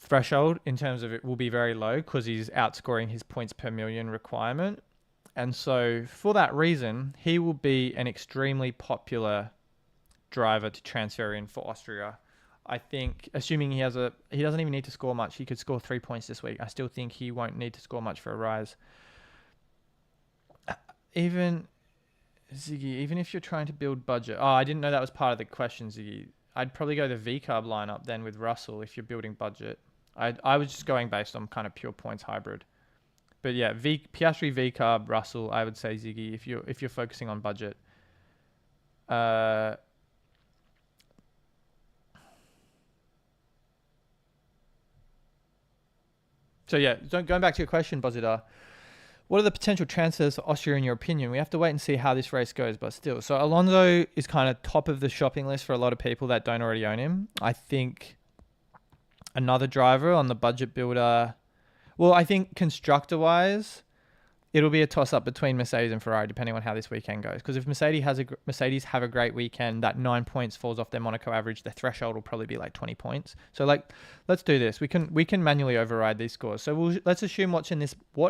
threshold in terms of it will be very low because he's outscoring his points per million requirement. And so for that reason, he will be an extremely popular driver to transfer in for Austria. I think, assuming he doesn't even need to score much. He could score 3 points this week. I still think he won't need to score much for a rise. Even Ziggy, even if you're trying to build budget. Oh, I didn't know that was part of the question, Ziggy. I'd probably go the VCarb lineup then with Russell if you're building budget. I was just going based on kind of pure points hybrid. But yeah, Piastri, VCarb, Russell, I would say Ziggy if you're focusing on budget. So yeah, going back to your question, Bozidar. What are the potential transfers for Austria in your opinion? We have to wait and see how this race goes, but still. So Alonso is kind of top of the shopping list for a lot of people that don't already own him. I think another driver on the budget builder... Well, I think constructor-wise, it'll be a toss-up between Mercedes and Ferrari, depending on how this weekend goes. Because if Mercedes have a great weekend, that 9 points falls off their Monaco average, their threshold will probably be like 20 points. So let's do this. We can manually override these scores. So let's assume what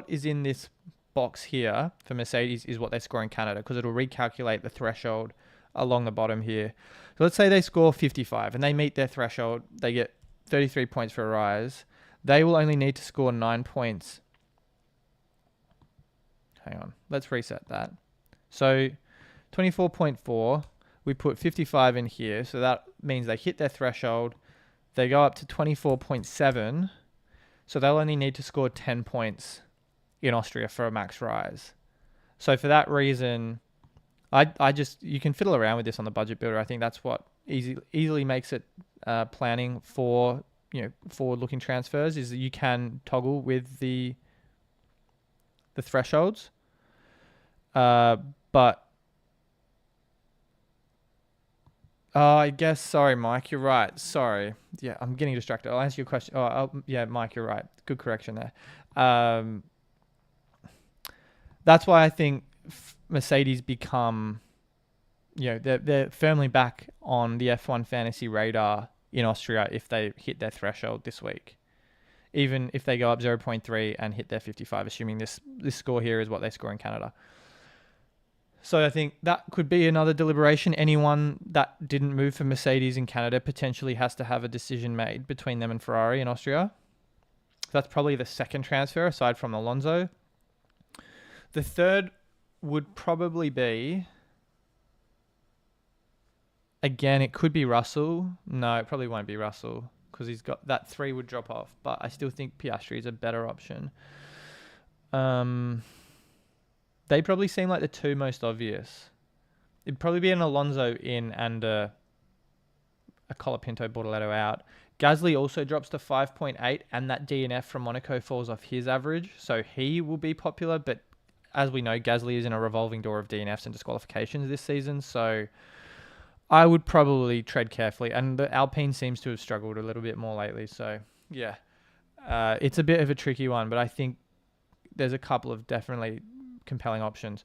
is in this box here for Mercedes is what they score in Canada, because it'll recalculate the threshold along the bottom here. So let's say they score 55 and they meet their threshold. They get 33 points for a rise. They will only need to score 9 points. Hang on. Let's reset that. So 24.4. We put 55 in here. So that means they hit their threshold. They go up to 24.7. So they'll only need to score 10 points in Austria for a max rise. So for that reason, you can fiddle around with this on the budget builder. I think that's what easily makes it planning for forward-looking transfers, is that you can toggle with the thresholds. But I guess, sorry, Mike, you're right. Sorry. Yeah, I'm getting distracted. I'll answer your question. Yeah, Mike, you're right. Good correction there. That's why I think Mercedes become, they're firmly back on the F1 fantasy radar in Austria if they hit their threshold this week. Even if they go up 0.3 and hit their 55, assuming this score here is what they score in Canada. So I think that could be another deliberation. Anyone that didn't move for Mercedes in Canada potentially has to have a decision made between them and Ferrari in Austria. So that's probably the second transfer aside from Alonso. The third would probably be... Again, it could be Russell. No, it probably won't be Russell because he's got that 3 would drop off. But I still think Piastri is a better option. They probably seem like the two most obvious. It'd probably be an Alonso in and a Colapinto Bortoletto out. Gasly also drops to 5.8 and that DNF from Monaco falls off his average. So he will be popular. But as we know, Gasly is in a revolving door of DNFs and disqualifications this season. So I would probably tread carefully. And the Alpine seems to have struggled a little bit more lately. So, yeah. It's a bit of a tricky one, but I think there's a couple of definitely compelling options.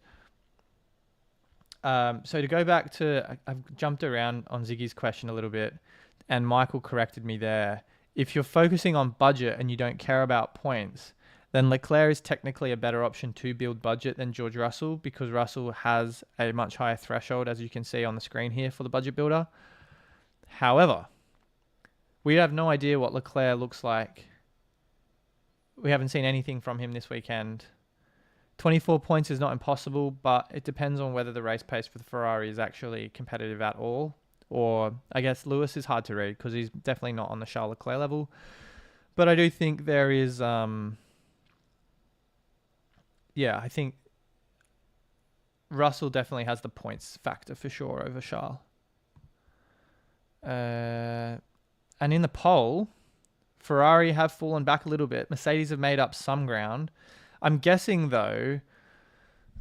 So to go back to, I've jumped around on Ziggy's question a little bit, and Michael corrected me there. If you're focusing on budget and you don't care about points, then Leclerc is technically a better option to build budget than George Russell, because Russell has a much higher threshold, as you can see on the screen here, for the budget builder. However, we have no idea what Leclerc looks like. We haven't seen anything from him this weekend. 24 points is not impossible, but it depends on whether the race pace for the Ferrari is actually competitive at all. Or I guess Lewis is hard to read because he's definitely not on the Charles Leclerc level. But I do think there is, I think Russell definitely has the points factor for sure over Charles. And in the pole, Ferrari have fallen back a little bit. Mercedes have made up some ground. I'm guessing, though,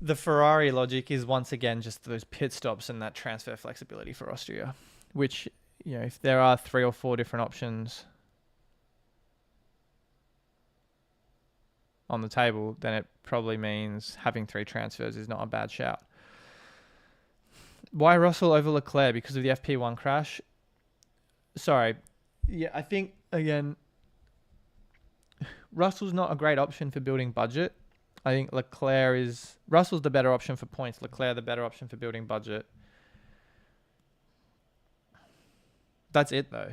the Ferrari logic is once again just those pit stops and that transfer flexibility for Austria, which, if there are 3 or 4 different options on the table, then it probably means having 3 transfers is not a bad shout. Why Russell over Leclerc? Because of the FP1 crash? Sorry. Yeah, I think, again, Russell's not a great option for building budget. I think Russell's the better option for points. Leclerc the better option for building budget. That's it though.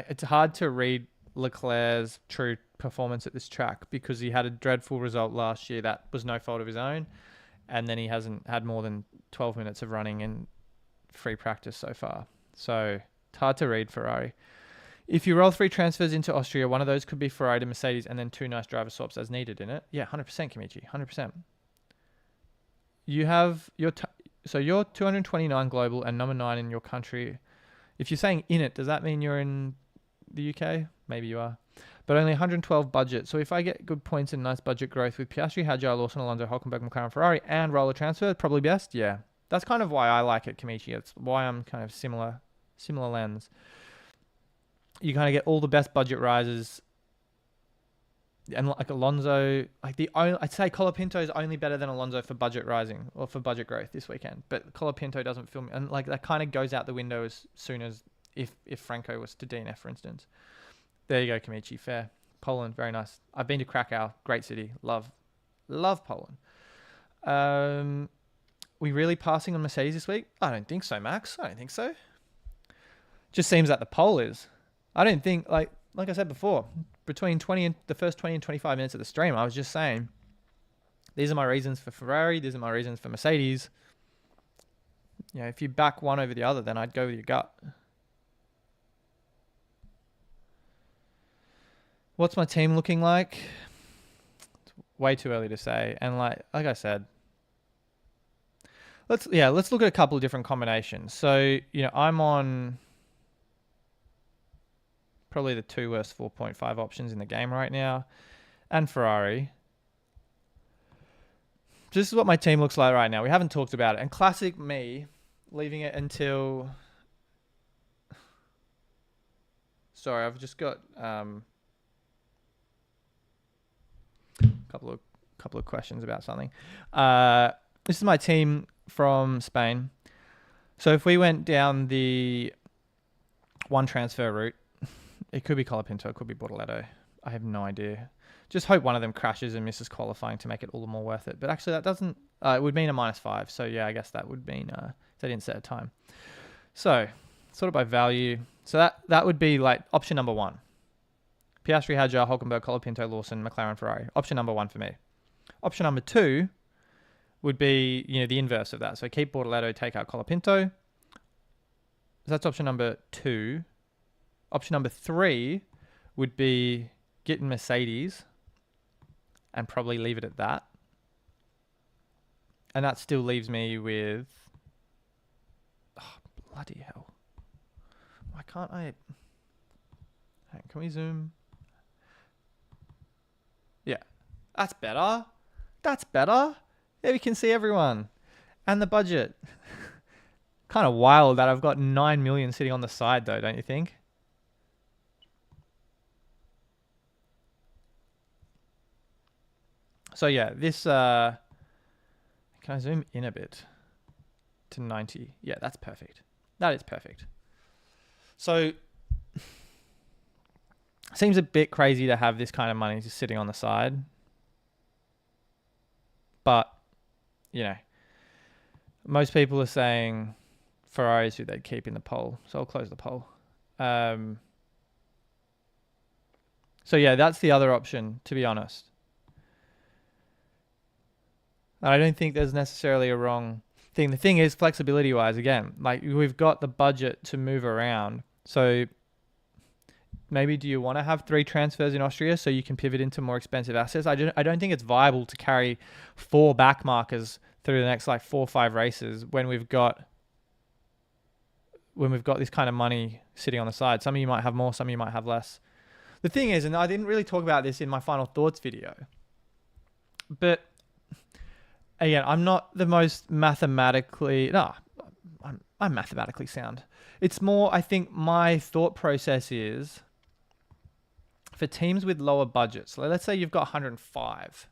It's hard to read Leclerc's true performance at this track because he had a dreadful result last year that was no fault of his own, and then he hasn't had more than 12 minutes of running in free practice so far. So it's hard to read Ferrari. If you roll 3 transfers into Austria, one of those could be Ferrari to Mercedes and then 2 nice driver swaps as needed in it. Yeah, 100% Kimichi, 100%. You have so you're 229 global and number 9 in your country. If you're saying in it, does that mean you're in the UK? Maybe you are. But only 112 budget. So if I get good points and nice budget growth with Piastri, Hadjar, Lawson, Alonso, Hülkenberg, McLaren, Ferrari, and roller transfer, probably best. Yeah, that's kind of why I like it, Kimichi. It's why I'm kind of similar lens. You kind of get all the best budget rises, and like Alonso, I'd say Colapinto is only better than Alonso for budget rising or for budget growth this weekend. But Colapinto doesn't feel, and that kind of goes out the window as soon as if Franco was to DNF, for instance. There you go, Kimichi. Fair. Poland, very nice. I've been to Krakow, great city. Love Poland. We really passing on Mercedes this week? I don't think so, Max. I don't think so. Just seems that the pole is. I don't think, like I said before, between the first 20 and 25 minutes of the stream, I was just saying, these are my reasons for Ferrari, these are my reasons for Mercedes. If you back one over the other, then I'd go with your gut. What's my team looking like? It's way too early to say. And like I said, let's look at a couple of different combinations. So, I'm on probably the 2 worst 4.5 options in the game right now, and Ferrari. This is what my team looks like right now. We haven't talked about it. And classic me, leaving it until... Sorry, I've just got couple of questions about something. This is my team from Spain. So if we went down the 1 transfer route, it could be Colapinto, it could be Bortoletto. I have no idea. Just hope one of them crashes and misses qualifying to make it all the more worth it. But actually that doesn't... it would mean a -5. So yeah, I guess that would mean... they didn't set a time. So, sort of by value. So that would be like option number 1. Piastri, Hadjar, Hülkenberg, Colapinto, Lawson, McLaren, Ferrari. Option number 1 for me. Option number 2 would be, the inverse of that. So keep Bortoletto, take out Colapinto. So that's option number 2. Option number 3 would be getting Mercedes and probably leave it at that. And that still leaves me with... Oh, bloody hell. Why can't I... Can we zoom? Yeah. That's better. That's better. There we can see everyone. And the budget. Kind of wild that I've got 9 million sitting on the side though, don't you think? So yeah, this can I zoom in a bit to 90? Yeah, that's perfect. That is perfect. So seems a bit crazy to have this kind of money just sitting on the side. But, you know, most people are saying Ferrari's who they'd keep in the poll. So I'll close the poll. So yeah, that's the other option, to be honest. I don't think there's necessarily a wrong thing. The thing is, flexibility wise, again, like we've got the budget to move around. So maybe do you want to have 3 transfers in Austria so you can pivot into more expensive assets? I don't think it's viable to carry 4 back markers through the next like 4 or 5 races when we've got this kind of money sitting on the side. Some of you might have more, some of you might have less. The thing is, and I didn't really talk about this in my final thoughts video, but again, I'm not the most mathematically, no, I'm mathematically sound. It's more, I think my thought process is for teams with lower budgets. So let's say you've got 105,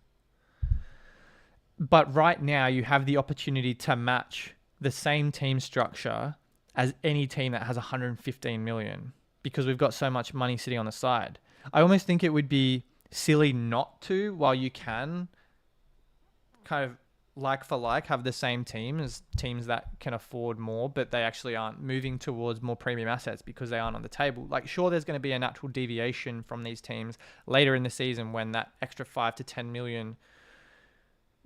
but right now you have the opportunity to match the same team structure as any team that has 115 million because we've got so much money sitting on the side. I almost think it would be silly not to, while you can kind of like for like have the same team as teams that can afford more, but they actually aren't moving towards more premium assets because they aren't on the table. Like, sure, there's going to be a natural deviation from these teams later in the season when that extra 5 to 10 million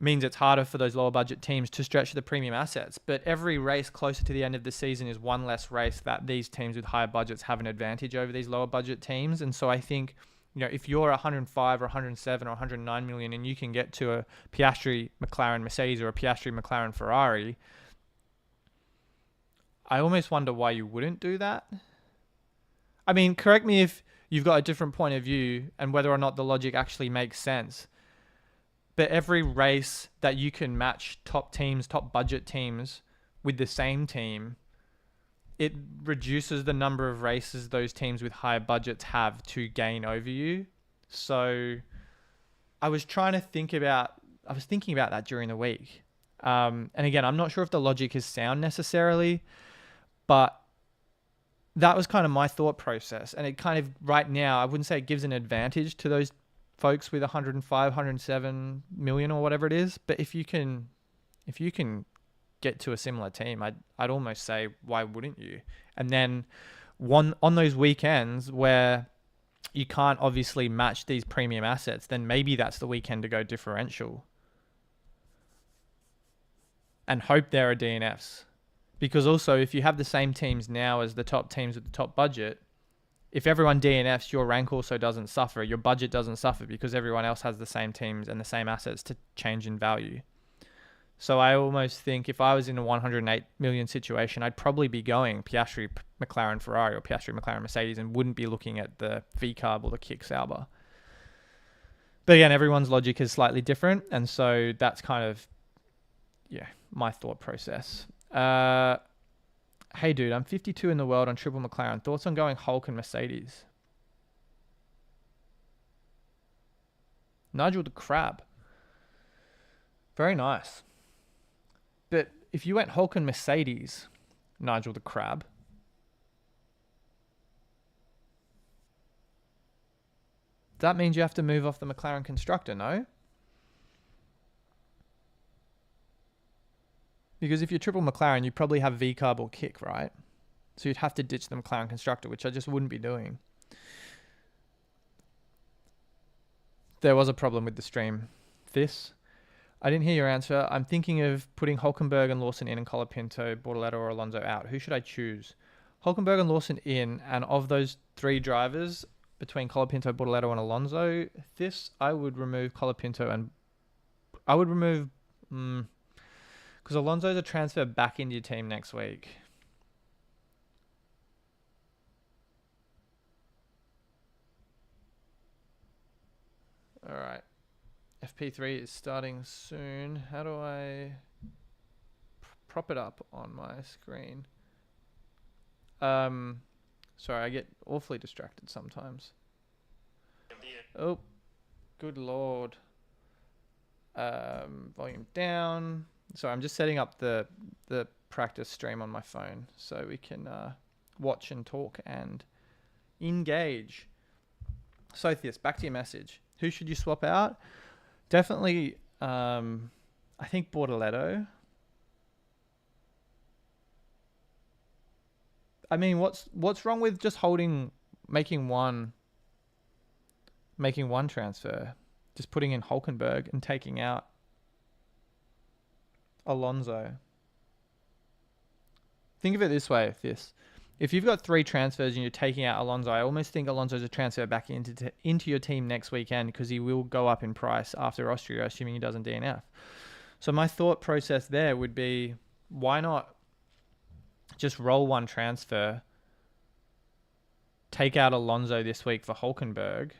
means it's harder for those lower budget teams to stretch the premium assets. But every race closer to the end of the season is one less race that these teams with higher budgets have an advantage over these lower budget teams. And so I think, you know, if you're 105 or 107 or 109 million and you can get to a Piastri McLaren Mercedes or a Piastri McLaren Ferrari, I almost wonder why you wouldn't do that. I mean, correct me if you've got a different point of view and whether or not the logic actually makes sense. But every race that you can match top teams, top budget teams with the same team, it reduces the number of races those teams with higher budgets have to gain over you. So I was thinking about that during the week. And again, I'm not sure if the logic is sound necessarily, but that was kind of my thought process. And it kind of, right now, I wouldn't say it gives an advantage to those folks with 105, 107 million or whatever it is. But if you can get to a similar team, I'd almost say, why wouldn't you? And then on those weekends where you can't obviously match these premium assets, then maybe that's the weekend to go differential and hope there are DNFs. Because also, if you have the same teams now as the top teams with the top budget, if everyone DNFs, your rank also doesn't suffer. Your budget doesn't suffer because everyone else has the same teams and the same assets to change in value. So I almost think if I was in a 108 million situation, I'd probably be going Piastri McLaren Ferrari or Piastri McLaren Mercedes and wouldn't be looking at the V-Carb or the Kick Sauber. But again, everyone's logic is slightly different. And so that's kind of, my thought process. Hey, dude, I'm 52 in the world on triple McLaren. Thoughts on going Hulk and Mercedes? Nigel the Crab. Very nice. But if you went Hulk and Mercedes, Nigel the Crab, that means you have to move off the McLaren constructor, no? Because if you're triple McLaren, you probably have V-Carb or Kick, right? So you'd have to ditch the McLaren constructor, which I just wouldn't be doing. There was a problem with the stream. I didn't hear your answer. I'm thinking of putting Hulkenberg and Lawson in and Colapinto, Bortoletto or Alonso out. Who should I choose? Hulkenberg and Lawson in, and of those 3 drivers, between Colapinto, Bortoletto and Alonso, I would remove Colapinto and I would remove... because Alonso's a transfer back into your team next week. All right. FP3 is starting soon. How do I prop it up on my screen? Sorry, I get awfully distracted sometimes. Oh, good lord. Volume down. Sorry, I'm just setting up the practice stream on my phone so we can watch and talk and engage. So, Theus, back to your message. Who should you swap out? Definitely, I think Bortoletto. I mean, what's wrong with just making one transfer, just putting in Hulkenberg and taking out Alonso? Think of it this way, if you've got 3 transfers and you're taking out Alonso, I almost think Alonso's a transfer back into your team next weekend because he will go up in price after Austria, assuming he doesn't DNF. So my thought process there would be, why not just roll one transfer, take out Alonso this week for Hulkenberg,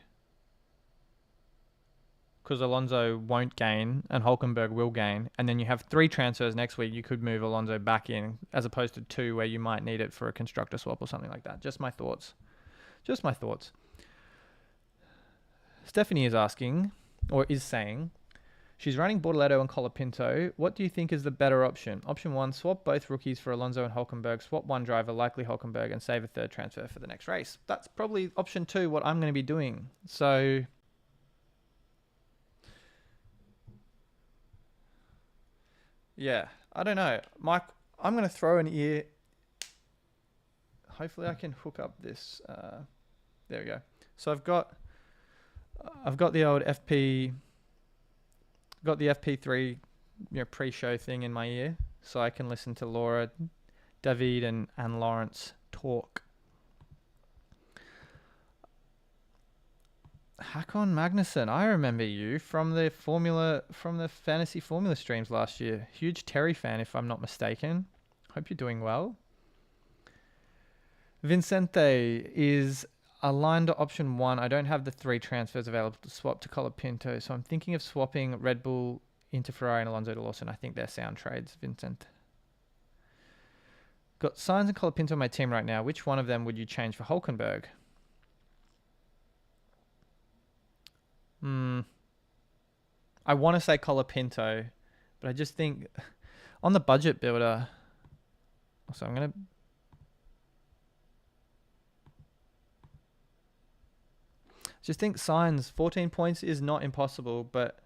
because Alonso won't gain and Hulkenberg will gain, and then you have 3 transfers next week. You could move Alonso back in as opposed to 2 where you might need it for a constructor swap or something like that. Just my thoughts. Stephanie is asking, or is saying, she's running Bortoletto and Colapinto. What do you think is the better option? Option 1, swap both rookies for Alonso and Hulkenberg. Swap one driver, likely Hulkenberg, and save a 3rd transfer for the next race. That's probably option 2, what I'm going to be doing. So yeah, I don't know. Mike, I'm going to throw an ear. Hopefully I can hook up this. There we go. So I've got the old FP3, pre-show thing in my ear, so I can listen to Laura, David, and Lawrence talk. Hakon Magnussen, I remember you from the fantasy formula streams last year. Huge Terry fan, if I'm not mistaken. Hope you're doing well. Vincente is aligned to option 1. I don't have the 3 transfers available to swap to Colapinto, so I'm thinking of swapping Red Bull into Ferrari and Alonso to Lawson. I think they're sound trades, Vincent. Got Sainz and Colapinto on my team right now. Which one of them would you change for Hulkenberg? I want to say Colapinto, but I just think on the budget builder. So I'm going to. Just think Sainz, 14 points is not impossible, but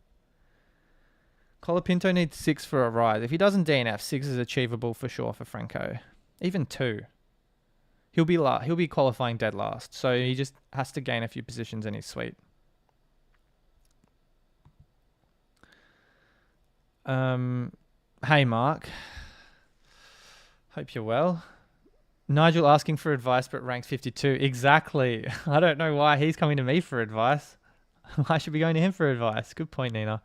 Colapinto needs 6 for a rise. If he doesn't DNF, 6 is achievable for sure for Franco. Even 2. He'll be qualifying dead last, so he just has to gain a few positions and he's sweet. Hey Mark, hope you're well. Nigel asking for advice but ranks 52. Exactly. I don't know why he's coming to me for advice. I should be going to him for advice. Good point, Nina.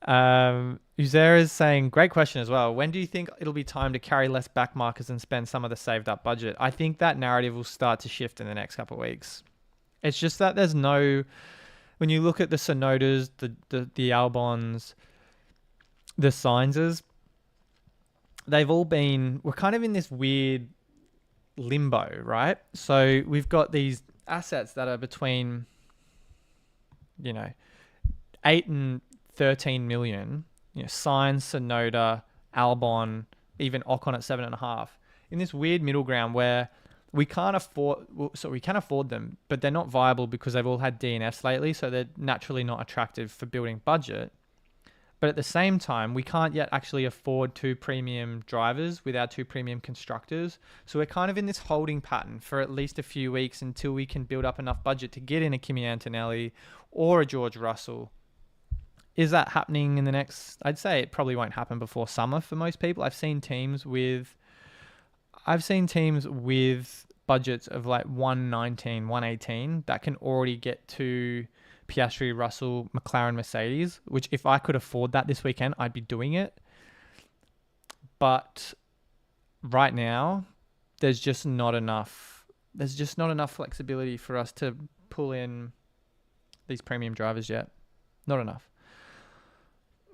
Uzera is saying, great question as well. When do you think it'll be time to carry less back markers and spend some of the saved up budget? I think that narrative will start to shift in the next couple of weeks. It's just that there's no... When you look at the Sonodas, the Albons, the Sainzes, they've all been... We're kind of in this weird limbo, right? So we've got these assets that are between, 8 and 13 million, Sainz, Sonoda, Albon, even Ocon at 7.5, in this weird middle ground where we can't afford, we can afford them, but they're not viable because they've all had DNFs lately, so they're naturally not attractive for building budget. But at the same time, we can't yet actually afford 2 premium drivers with our 2 premium constructors. So we're kind of in this holding pattern for at least a few weeks until we can build up enough budget to get in a Kimi Antonelli or a George Russell. Is that happening in the next... I'd say it probably won't happen before summer for most people. I've seen teams with budgets of like 119, 118 that can already get to Piastri, Russell, McLaren, Mercedes, which if I could afford that this weekend, I'd be doing it. But right now, there's just not enough flexibility for us to pull in these premium drivers yet. Not enough.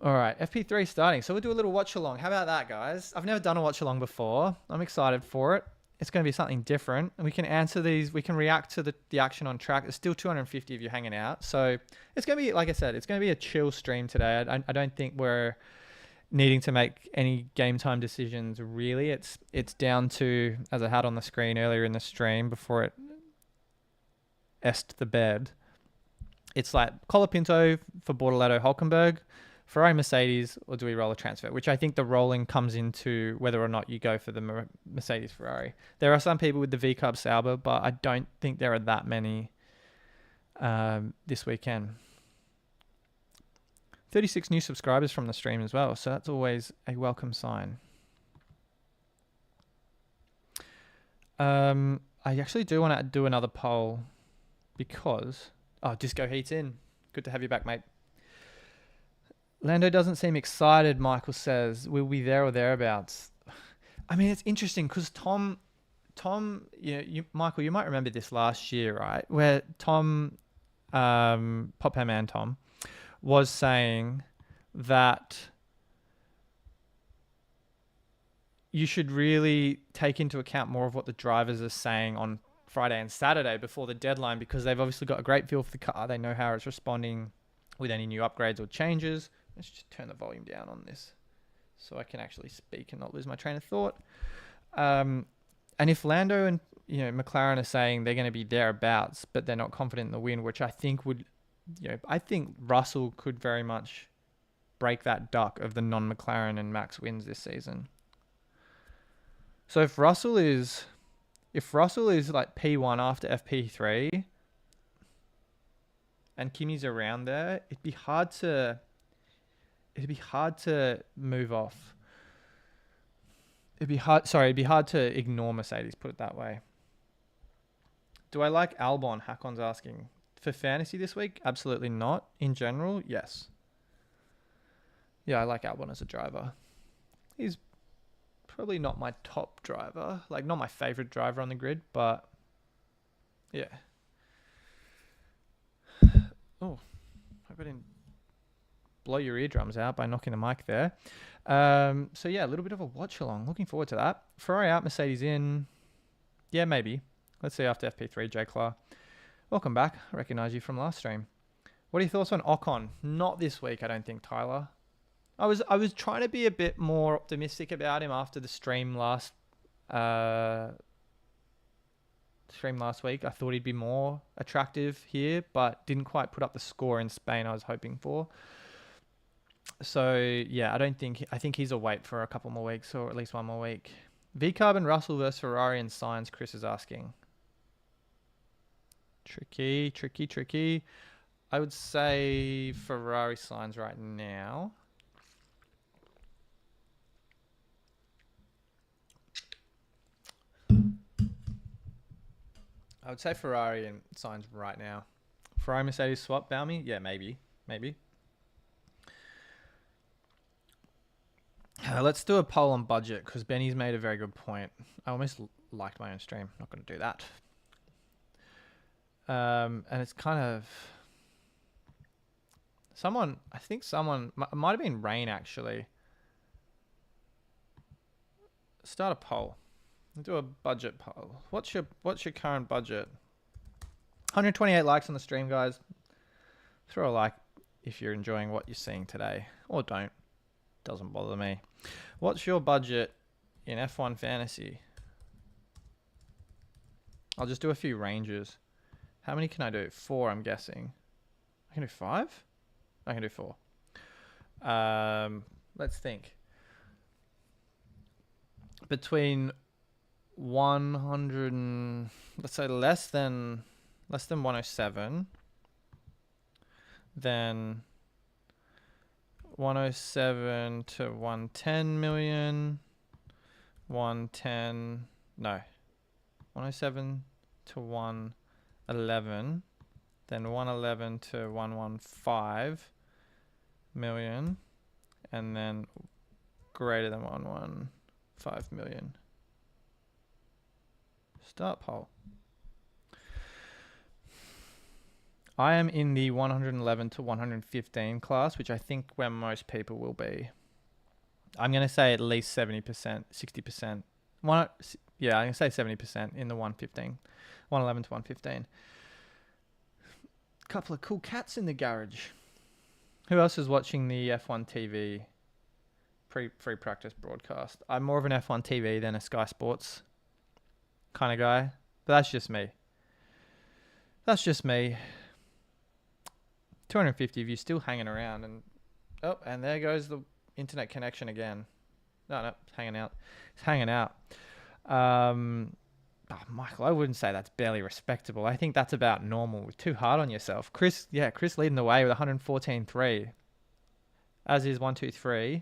All right, FP3 starting. So we'll do a little watch along. How about that, guys? I've never done a watch along before. I'm excited for it. it's going to be something different. And we can answer these. We can react to the action on track. It's still 250 if you're hanging out. So it's going to be, like I said, it's going to be a chill stream today. I don't think we're needing to make any game time decisions, really. It's down to, as I had on the screen earlier in the stream before it est the bed, it's like Colapinto for Bortoletto Hulkenberg, Ferrari Mercedes, or do we roll a transfer? Which I think the rolling comes into whether or not you go for the Mercedes Ferrari. There are some people with the V-Carb Sauber, but I don't think there are that many this weekend. 36 new subscribers from the stream as well, so that's always a welcome sign. I actually do want to do another poll because... Oh, Disco Heat's in. Good to have you back, mate. Lando doesn't seem excited, Michael says. Will we there or thereabouts? I mean, it's interesting because Tom, Michael, you might remember this last year, right? Where Tom, Pop Man Tom, was saying that you should really take into account more of what the drivers are saying on Friday and Saturday before the deadline, because they've obviously got a great feel for the car. They know how it's responding with any new upgrades or changes. Let's just turn the volume down on this so I can actually speak and not lose my train of thought. And if Lando and McLaren are saying they're going to be thereabouts, but they're not confident in the win, which I think would, I think Russell could very much break that duck of the non-McLaren and Max wins this season. So if Russell is like P1 after FP3 and Kimi's around there, it'd be hard to move off. It'd be hard to ignore Mercedes, put it that way. Do I like Albon? Hakon's asking. For fantasy this week? Absolutely not. In general, yes. Yeah, I like Albon as a driver. He's probably not my top driver, like not my favorite driver on the grid, but yeah. Oh, hope I didn't blow your eardrums out by knocking the mic there. So yeah, a little bit of a watch along. Looking forward to that. Ferrari out, Mercedes in. Yeah, maybe. Let's see after FP3, J. Clark. Welcome back. I recognize you from last stream. What are your thoughts on Ocon? Not this week, I don't think, Tyler. I was trying to be a bit more optimistic about him after the stream last week. I thought he'd be more attractive here, but didn't quite put up the score in Spain I was hoping for. So yeah, I think he's a wait for a couple more weeks, or at least one more week. V-Carb and Russell versus Ferrari and Sainz, Chris is asking. Tricky. I would say Ferrari Sainz right now. I would say Ferrari and Sainz right now. Ferrari Mercedes swap, Balmy? Yeah, maybe. Let's do a poll on budget, because Benny's made a very good point. I almost liked my own stream. Not going to do that. And it's kind of... Someone might have been Rain, actually. Start a poll. Do a budget poll. What's your current budget? 128 likes on the stream, guys. Throw a like if you're enjoying what you're seeing today, or don't. Doesn't bother me. What's your budget in F1 Fantasy? I'll just do a few ranges. How many can I do? 4, I'm guessing. I can do 5? I can do 4. Let's think. Between 100 and, let's say less than 107, then 107 to 110 million, 107 to 111, then 111 to 115 million, and then greater than 115 million. Start poll. I am in the 111 to 115 class, which I think where most people will be. I'm going to say at least 70%, 60%. One, yeah, I can say 70% in the 111 to 115. Couple of cool cats in the garage. Who else is watching the F1 TV free practice broadcast? I'm more of an F1 TV than a Sky Sports kind of guy, but that's just me. 250 of you still hanging around, and there goes the internet connection again. No, it's hanging out. It's hanging out. Michael, I wouldn't say that's barely respectable. I think that's about normal. Too hard on yourself. Chris leading the way with 114.3. As is 123.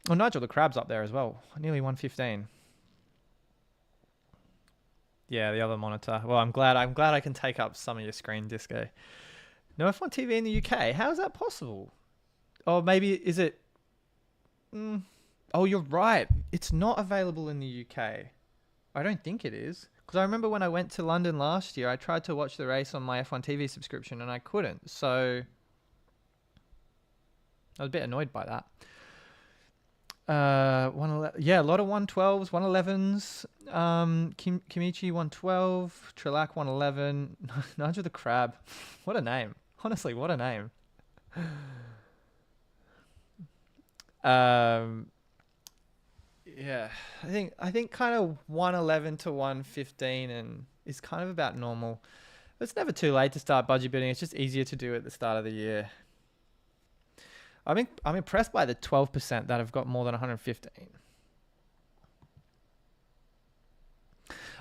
Well, Nigel the Crab's up there as well. Nearly 115. Yeah, the other monitor. Well, I'm glad I can take up some of your screen, Disco. No F1 TV in the UK. How is that possible? Or maybe is it? Oh, you're right. It's not available in the UK. I don't think it is. Because I remember when I went to London last year, I tried to watch the race on my F1 TV subscription and I couldn't. So I was a bit annoyed by that. 111, yeah, a lot of 112s, 111s. Kimichi 112, Trelac 111, Nigel the Crab. What a name. Honestly, what a name. Yeah, I think kind of 111 to 115 and is kind of about normal. It's never too late to start budget building. It's just easier to do at the start of the year. I'm impressed by the 12% that have got more than 115.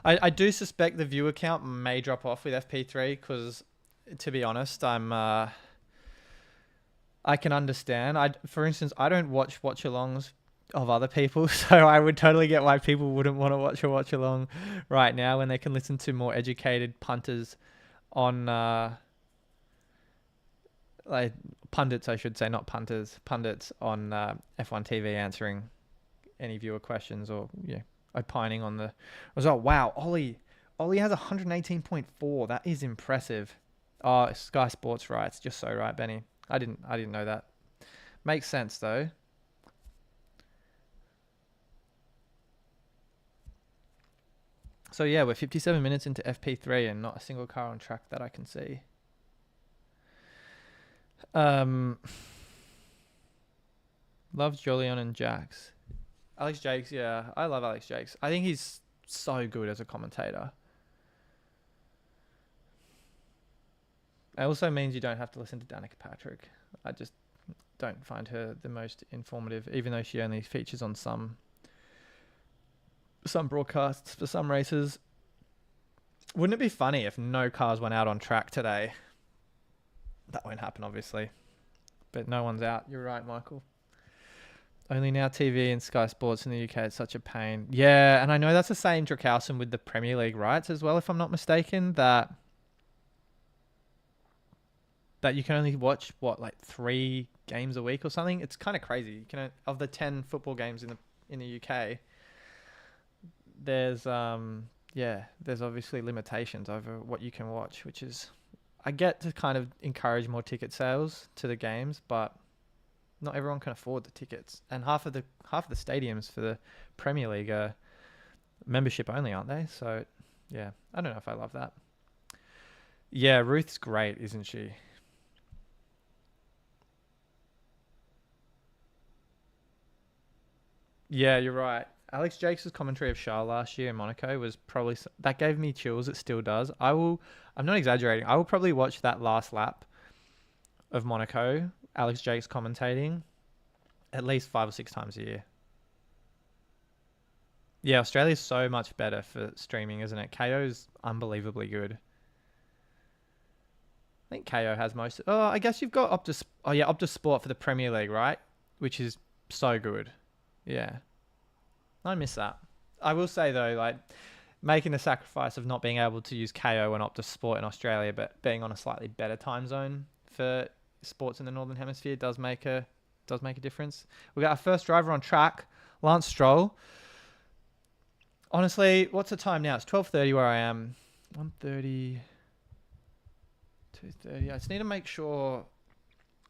I do suspect the viewer count may drop off with FP3 because, to be honest, I can understand. For instance, I don't watch-alongs of other people, so I would totally get why people wouldn't want to watch a watch-along right now when they can listen to more educated punters on, like pundits, I should say, not punters, pundits on F1 TV answering any viewer questions or opining on the result. Wow, Ollie has 118.4. That is impressive. Oh, Sky Sports rights, just so right, Benny. I didn't know that. Makes sense though. So yeah, we're 57 minutes into FP3 and not a single car on track that I can see. Loves Jolion and Jax. Alex Jakes, yeah, I love Alex Jakes. I think he's so good as a commentator. It also means you don't have to listen to Danica Patrick. I just don't find her the most informative, even though she only features on some broadcasts for some races. Wouldn't it be funny if no cars went out on track today? That won't happen, obviously. But no one's out. You're right, Michael. Only Now TV and Sky Sports in the UK. It's such a pain. Yeah, and I know that's the same Drakowson with the Premier League rights as well, if I'm not mistaken, that you can only watch, 3 games a week or something? It's kind of crazy. You can, of the 10 football games in the UK, there's obviously limitations over what you can watch, which is, I get to kind of encourage more ticket sales to the games, but not everyone can afford the tickets. And half of the stadiums for the Premier League are membership only, aren't they? So yeah, I don't know if I love that. Yeah, Ruth's great, isn't she? Yeah, you're right. Alex Jakes' commentary of Charles last year in Monaco was probably, that gave me chills. It still does. I'm not exaggerating. I will probably watch that last lap of Monaco, Alex Jakes commentating, at least 5 or 6 times a year. Yeah, Australia's so much better for streaming, isn't it? KO's unbelievably good. I think KO has most. Oh, I guess you've got Optus. Oh yeah, Optus Sport for the Premier League, right? Which is so good. Yeah, I miss that. I will say though, like making the sacrifice of not being able to use KO and Optus Sport in Australia, but being on a slightly better time zone for sports in the Northern Hemisphere does make a difference. We got our first driver on track, Lance Stroll. Honestly, what's the time now? It's 12:30 where I am. 1:30. 2:30. I just need to make sure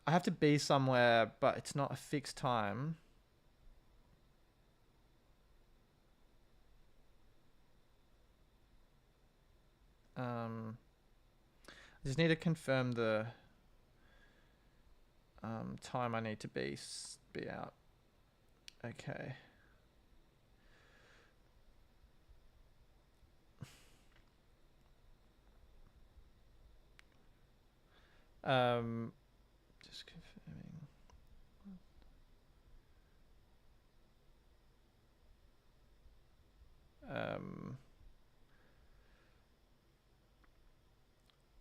I have to be somewhere, but it's not a fixed time. I just need to confirm the time I need to be out. Okay. Just confirming.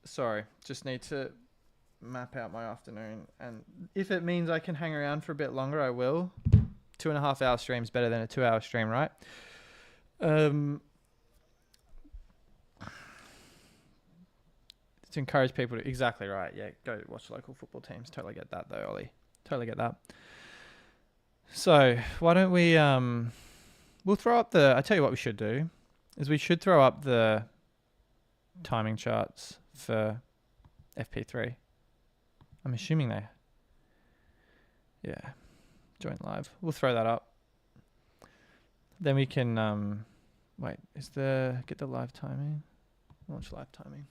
Sorry, just need to map out my afternoon, and if it means I can hang around for a bit longer, I will. 2.5 hour stream's better than a 2 hour stream, right? To encourage people to, exactly right. Yeah, go watch local football teams. Totally get that though, Ollie. Totally get that. So why don't we we'll throw up I tell you what we should do is we should throw up the timing charts for FP3. I'm assuming yeah, join live. We'll throw that up. Then we can wait, get the live timing? Launch live timing.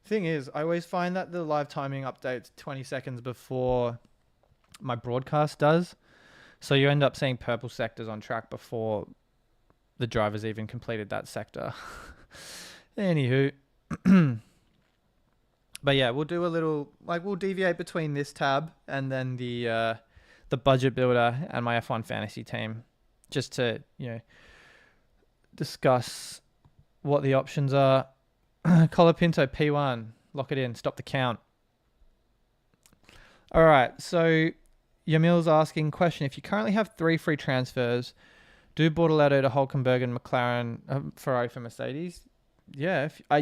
Thing is, I always find that the live timing updates 20 seconds before my broadcast does. So you end up seeing purple sectors on track before the drivers even completed that sector. Anywho. But yeah, we'll do a little, we'll deviate between this tab and then the budget builder and my F1 fantasy team, just to, discuss what the options are. Colapinto P1, lock it in, stop the count. All right, so Yamil's asking question: if you currently have 3 free transfers, do Bortoleto to Hulkenberg and McLaren, Ferrari for Mercedes? Yeah, I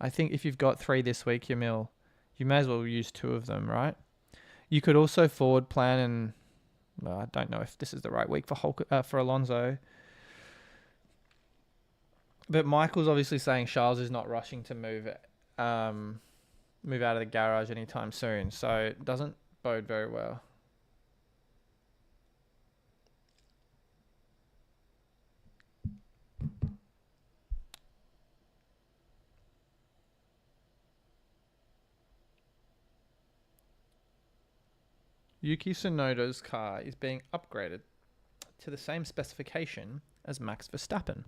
think if you've got 3 this week, Yamil, you may as well use 2 of them, right? You could also forward plan, and I don't know if this is the right week for Alonso. But Michael's obviously saying Charles is not rushing to move out of the garage anytime soon, so it doesn't bode very well. Yuki Tsunoda's car is being upgraded to the same specification as Max Verstappen.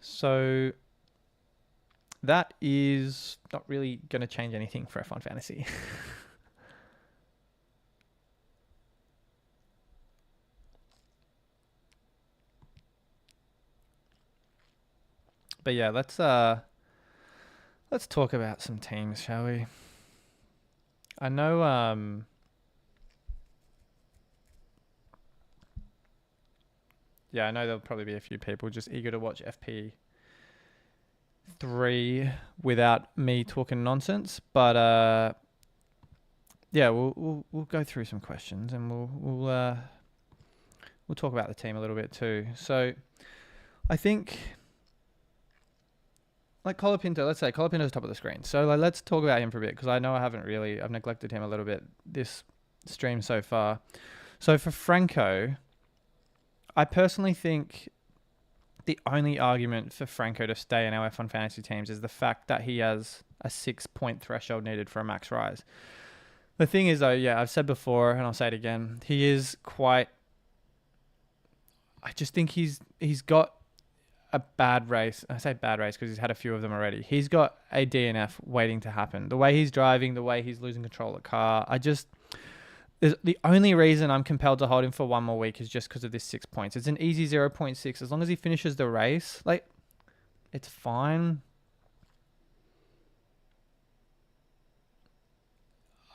So that is not really going to change anything for F1 Fantasy. But yeah, let's talk about some teams, shall we? I know I know there'll probably be a few people just eager to watch FP3 without me talking nonsense, but yeah, we'll go through some questions and we'll talk about the team a little bit too. So I think, Colapinto, let's say Colapinto's top of the screen. So let's talk about him for a bit, because I know I've neglected him a little bit this stream so far. So for Franco, I personally think the only argument for Franco to stay in our F1 fantasy teams is the fact that he has a 6-point threshold needed for a max rise. The thing is, though, yeah, I've said before, and I'll say it again, he is quite... I just think he's got a bad race. I say bad race because he's had a few of them already. He's got a DNF waiting to happen. The way he's driving, the way he's losing control of the car, the only reason I'm compelled to hold him for one more week is just because of this 6 points. It's an easy 0.6. As long as he finishes the race, it's fine.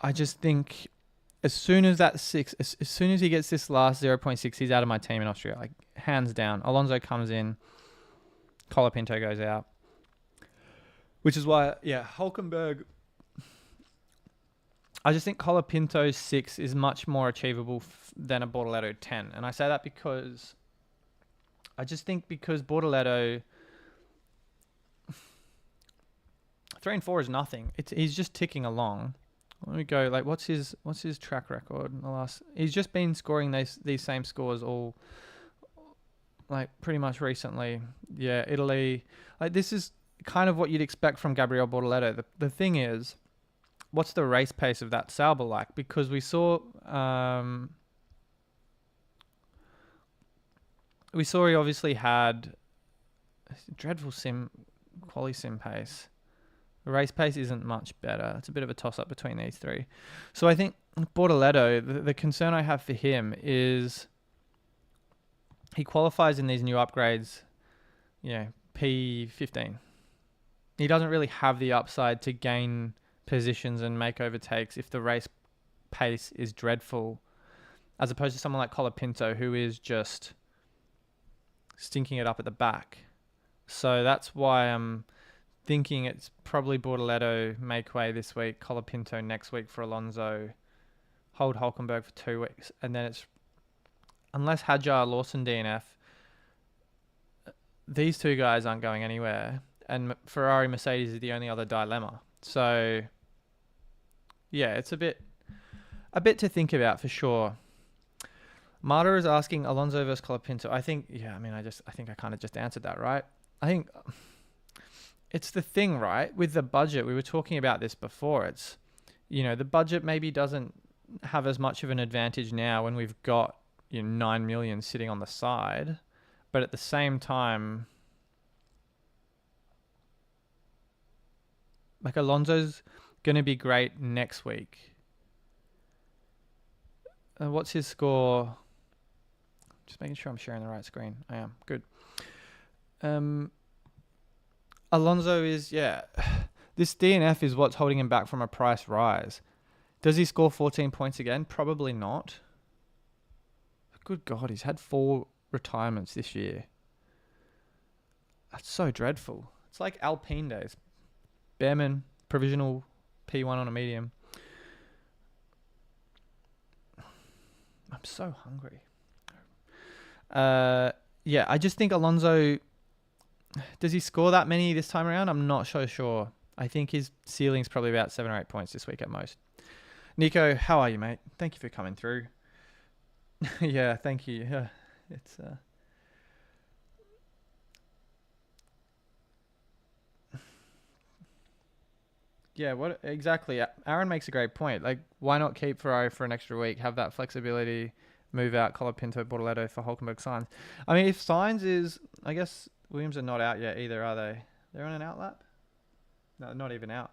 I just think as soon as he gets this last 0.6, he's out of my team in Austria. Hands down. Alonso comes in, Colapinto goes out. Which is why, Hulkenberg... I just think Colapinto's 6 is much more achievable than a Bortoleto 10. And I say that because Bortoleto 3 and 4 is nothing. He's just ticking along. Let me go. Like, what's his track record in the last? He's just been scoring these same scores all, like, pretty much recently. Yeah, Italy. Like, this is kind of what you'd expect from Gabriele Bortoleto. The thing is, what's the race pace of that Sauber like? Because we saw he obviously had a dreadful quali sim pace. The race pace isn't much better. It's a bit of a toss-up between these three. So I think Bortoleto, the concern I have for him is he qualifies in these new upgrades, P15. He doesn't really have the upside to gain positions and make overtakes if the race pace is dreadful, as opposed to someone like Colapinto, who is just stinking it up at the back. So that's why I'm thinking it's probably Bortoleto make way this week, Colapinto next week for Alonso, hold Hulkenberg for 2 weeks, and then it's, unless Hadjar, Lawson DNF, these two guys aren't going anywhere, and Ferrari, Mercedes is the only other dilemma. So yeah, it's a bit to think about for sure. Marta is asking Alonso versus Colapinto. I think I kind of just answered that, right? I think it's the thing, right? With the budget, we were talking about this before. It's, the budget maybe doesn't have as much of an advantage now when we've got 9 million sitting on the side, but at the same time, like, Alonso's going to be great next week. What's his score? Just making sure I'm sharing the right screen. I am. Good. Alonso is, this DNF is what's holding him back from a price rise. Does he score 14 points again? Probably not. Good God, he's had 4 retirements this year. That's so dreadful. It's like Alpine days. Behrman, provisional P1 on a medium. I'm so hungry. I just think Alonso, does he score that many this time around? I'm not so sure. I think his ceiling's probably about 7 or 8 points this week at most. Nico, how are you, mate? Thank you for coming through. Yeah, thank you. Yeah, it's yeah, what exactly? Aaron makes a great point. Like, why not keep Ferrari for an extra week? Have that flexibility. Move out Colapinto, Bortoleto for Hulkenberg, Sainz. I mean, if Sainz is, I guess Williams are not out yet either, are they? They're on an out lap? No, not even out.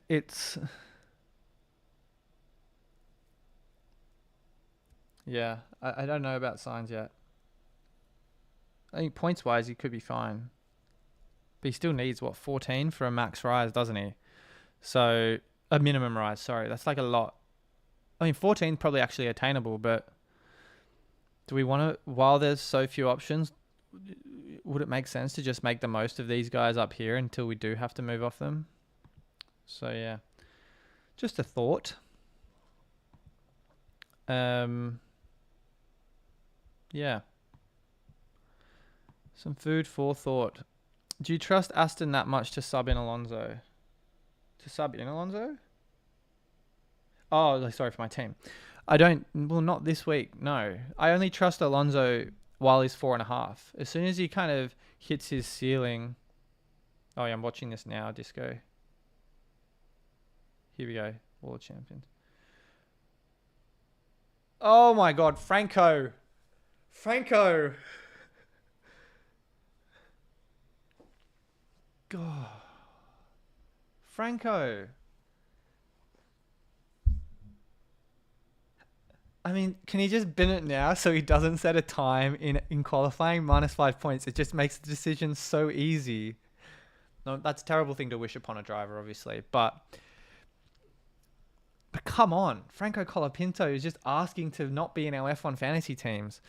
It's, yeah, I don't know about Sainz yet. I think points-wise, he could be fine. But he still needs, 14 for a max rise, doesn't he? So, a minimum rise, sorry. That's like a lot. I mean, 14 is probably actually attainable, but do we want to, while there's so few options, would it make sense to just make the most of these guys up here until we do have to move off them? So, yeah. Just a thought. Yeah. Some food for thought. Do you trust Aston that much to sub in Alonso? Oh, sorry, for my team. I don't. Well, not this week. No, I only trust Alonso while he's 4.5. As soon as he kind of hits his ceiling. Oh yeah, I'm watching this now. Disco. Here we go. World champions. Oh my God, Franco. God. Franco. I mean, can he just bin it now so he doesn't set a time in qualifying? -5 points. It just makes the decision so easy. No, that's a terrible thing to wish upon a driver, obviously. But come on. Franco Colapinto is just asking to not be in our F1 fantasy teams.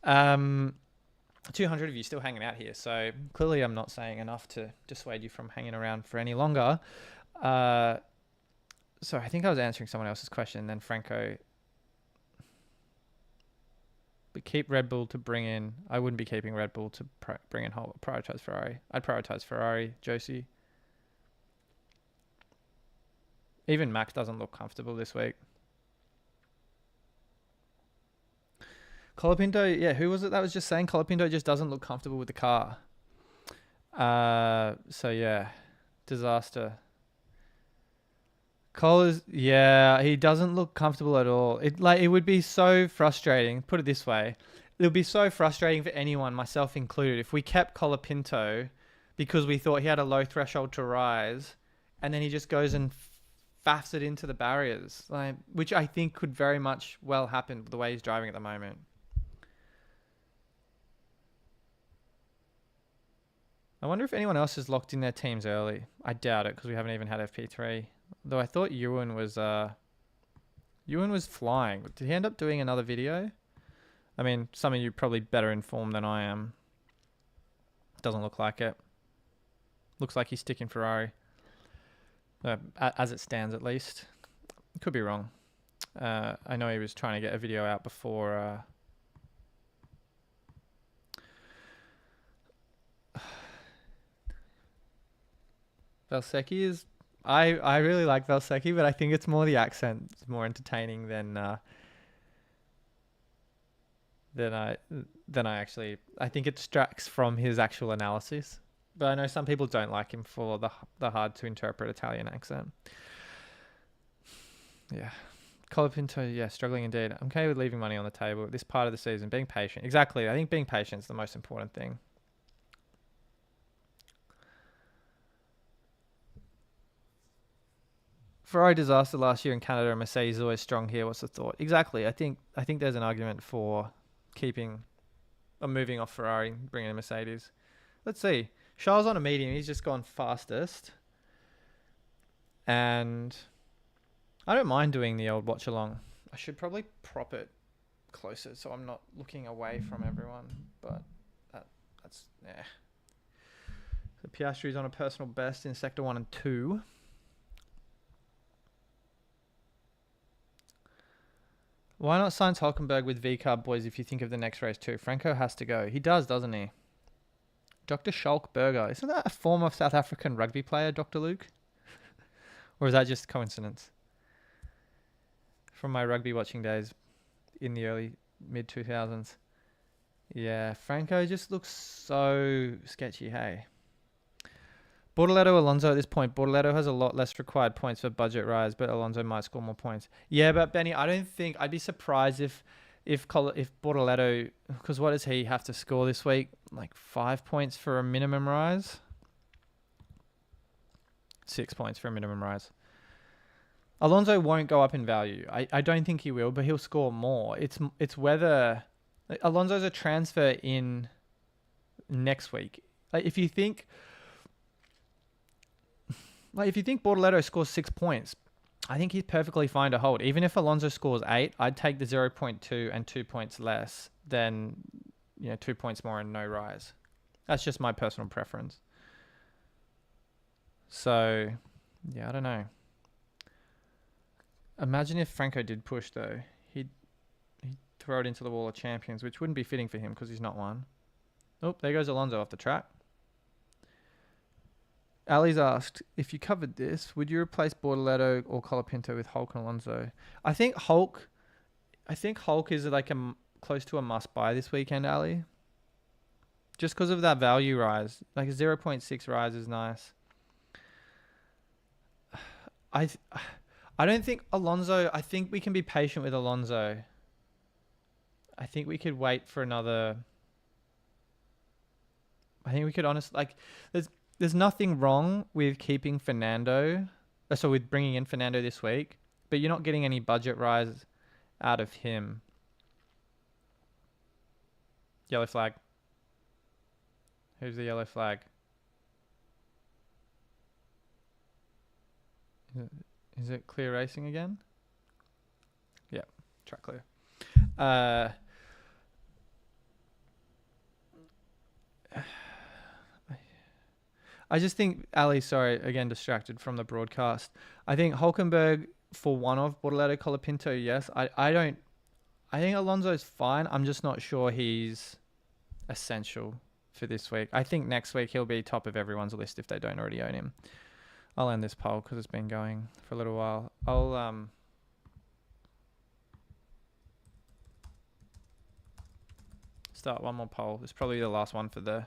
200 of you still hanging out here. So clearly I'm not saying enough to dissuade you from hanging around for any longer. So I think I was answering someone else's question. Then Franco... But keep Red Bull to bring in... I wouldn't be keeping Red Bull to bring in prioritize Ferrari. I'd prioritize Ferrari, Josie. Even Max doesn't look comfortable this week. Colapinto, yeah, who was it that was just saying Colapinto just doesn't look comfortable with the car? So yeah, disaster. Yeah, he doesn't look comfortable at all. It would be so frustrating. Put it this way, it would be so frustrating for anyone, myself included, if we kept Colapinto because we thought he had a low threshold to rise, and then he just goes and faffs it into the barriers, which I think could very much well happen with the way he's driving at the moment. I wonder if anyone else has locked in their teams early. I doubt it because we haven't even had FP3. Though I thought Ewan was flying. Did he end up doing another video? I mean, some of you probably better informed than I am. Doesn't look like it. Looks like he's sticking Ferrari. As it stands, at least. Could be wrong. I know he was trying to get a video out before. Valsecchi is. I really like Valsecchi, but I think it's more the accent. It's more entertaining than I actually. I think it distracts from his actual analysis. But I know some people don't like him for the hard to interpret Italian accent. Yeah. Colapinto, yeah, struggling indeed. I'm okay with leaving money on the table at this part of the season. Being patient. Exactly. I think being patient is the most important thing. Ferrari disaster last year in Canada and Mercedes is always strong here. What's the thought? Exactly. I think there's an argument for keeping or moving off Ferrari, bringing in Mercedes. Let's see. Charles on a medium. He's just gone fastest. And I don't mind doing the old watch along. I should probably prop it closer so I'm not looking away from everyone. But that's, yeah. So Piastri's on a personal best in Sector 1 and 2. Why not sign Hulkenberg with V-Carb, boys, if you think of the next race too? Franco has to go. He does, doesn't he? Dr. Schalkberger. Isn't that a former South African rugby player, Dr. Luke? Or is that just coincidence? From my rugby watching days in the early mid-2000s. Yeah, Franco just looks so sketchy, hey? Bortoletto, Alonso at this point. Bortoletto has a lot less required points for budget rise, but Alonso might score more points. Yeah, but Benny, I don't think... I'd be surprised if Bortoletto... Because what does he have to score this week? Like 5 points for a minimum rise? 6 points for a minimum rise. Alonso won't go up in value. I don't think he will, but he'll score more. It's whether... Alonso's a transfer in next week. If you think Bortoletto scores 6 points, I think he's perfectly fine to hold. Even if Alonso scores 8, I'd take the 0.2 and 2 points less than 2 points more and no rise. That's just my personal preference. So, yeah, I don't know. Imagine if Franco did push though. He'd throw it into the wall of champions, which wouldn't be fitting for him because he's not one. Oh, there goes Alonso off the track. Ali's asked, if you covered this, would you replace Bortoletto or Colapinto with Hulk and Alonso? I think Hulk is like close to a must buy this weekend, Ali. Just because of that value rise. Like a 0.6 rise is nice. I don't think Alonso... I think we can be patient with Alonso. I think we could wait for another... I think we could honestly... There's nothing wrong with keeping Fernando... So with bringing in Fernando this week. But you're not getting any budget rise out of him. Yellow flag. Who's the yellow flag? Is it clear racing again? Yeah, track clear. I just think, Ali, sorry, again, distracted from the broadcast. I think Hulkenberg for one of Bortoletto, Colapinto, yes. I think Alonso's fine. I'm just not sure he's essential for this week. I think next week he'll be top of everyone's list if they don't already own him. I'll end this poll because it's been going for a little while. I'll start one more poll. It's probably the last one for the...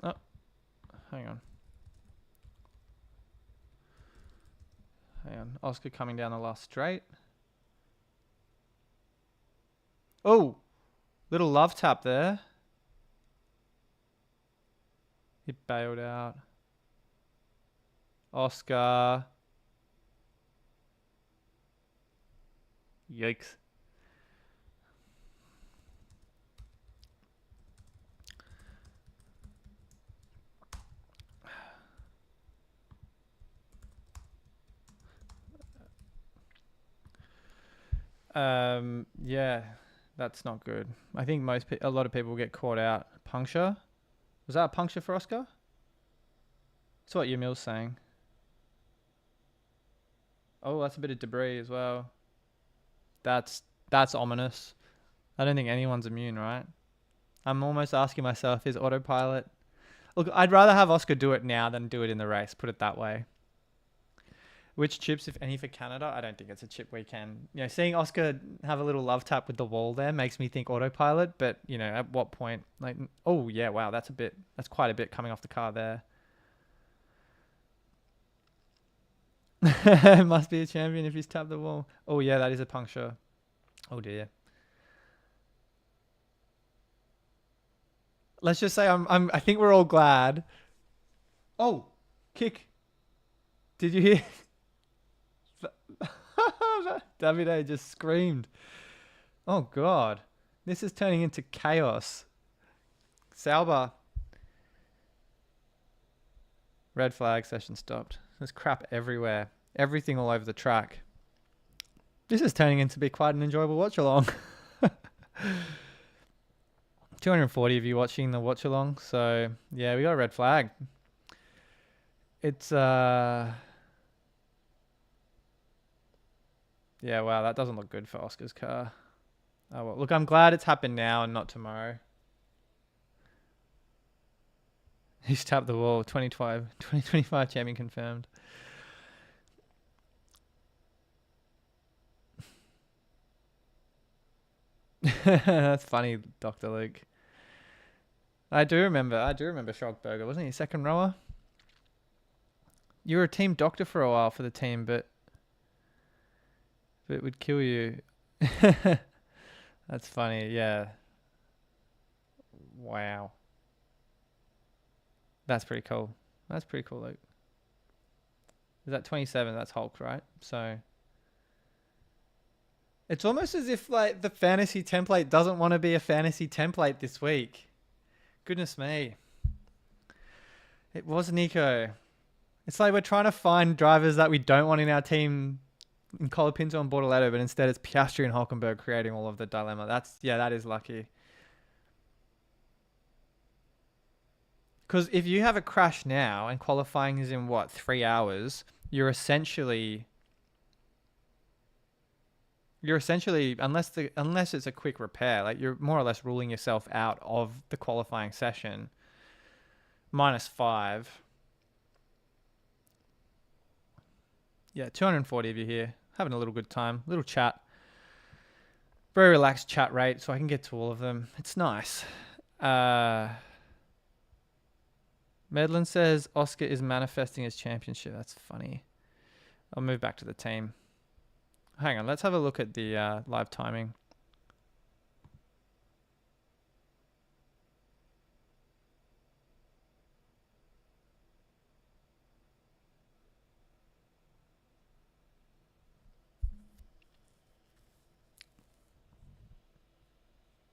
Oh, hang on. Hang on. Oscar coming down the last straight. Oh, little love tap there. He bailed out. Oscar. Yikes. Yeah, that's not good. I think a lot of people get caught out. Puncture? Was that a puncture for Oscar? That's what your mill's saying. Oh, that's a bit of debris as well. That's ominous. I don't think anyone's immune, right? I'm almost asking myself, is autopilot... Look, I'd rather have Oscar do it now than do it in the race, put it that way. Which chips, if any, for Canada? I don't think it's a chip we can... You know, seeing Oscar have a little love tap with the wall there makes me think autopilot, but, you know, at what point? Like, oh, yeah, wow, that's quite a bit coming off the car there. Must be a champion if he's tapped the wall. Oh, yeah, that is a puncture. Oh, dear. Let's just say I think we're all glad. Oh, kick. Did you hear? Davide just screamed. Oh, God. This is turning into chaos. Sauber. Red flag, session stopped. There's crap everywhere. Everything all over the track. This is turning into be quite an enjoyable watch along. 240 of you watching the watch along. So, yeah, we got a red flag. It's, yeah, wow, that doesn't look good for Oscar's car. Oh, well, look, I'm glad it's happened now and not tomorrow. He's tapped the wall. 2025 champion confirmed. That's funny, Dr. Luke. I do remember Schockberger. Wasn't he a second rower? You were a team doctor for a while for the team, but it would kill you. That's funny, yeah. Wow. That's pretty cool. That's pretty cool, Luke. Is that 27? That's Hulk, right? So it's almost as if like the fantasy template doesn't want to be a fantasy template this week. Goodness me. It was Nico. It's like we're trying to find drivers that we don't want in our team in Colapinto and Bortoletto, but instead it's Piastri and Hülkenberg creating all of the dilemma. That is lucky. Because if you have a crash now and qualifying is in 3 hours, you're essentially unless it's a quick repair, like you're more or less ruling yourself out of the qualifying session. -5. Yeah, 240 of you here. Having a little good time. Little chat. Very relaxed chat rate, so I can get to all of them. It's nice. Medlin says Oscar is manifesting his championship. That's funny. I'll move back to the team. Hang on, let's have a look at the live timing.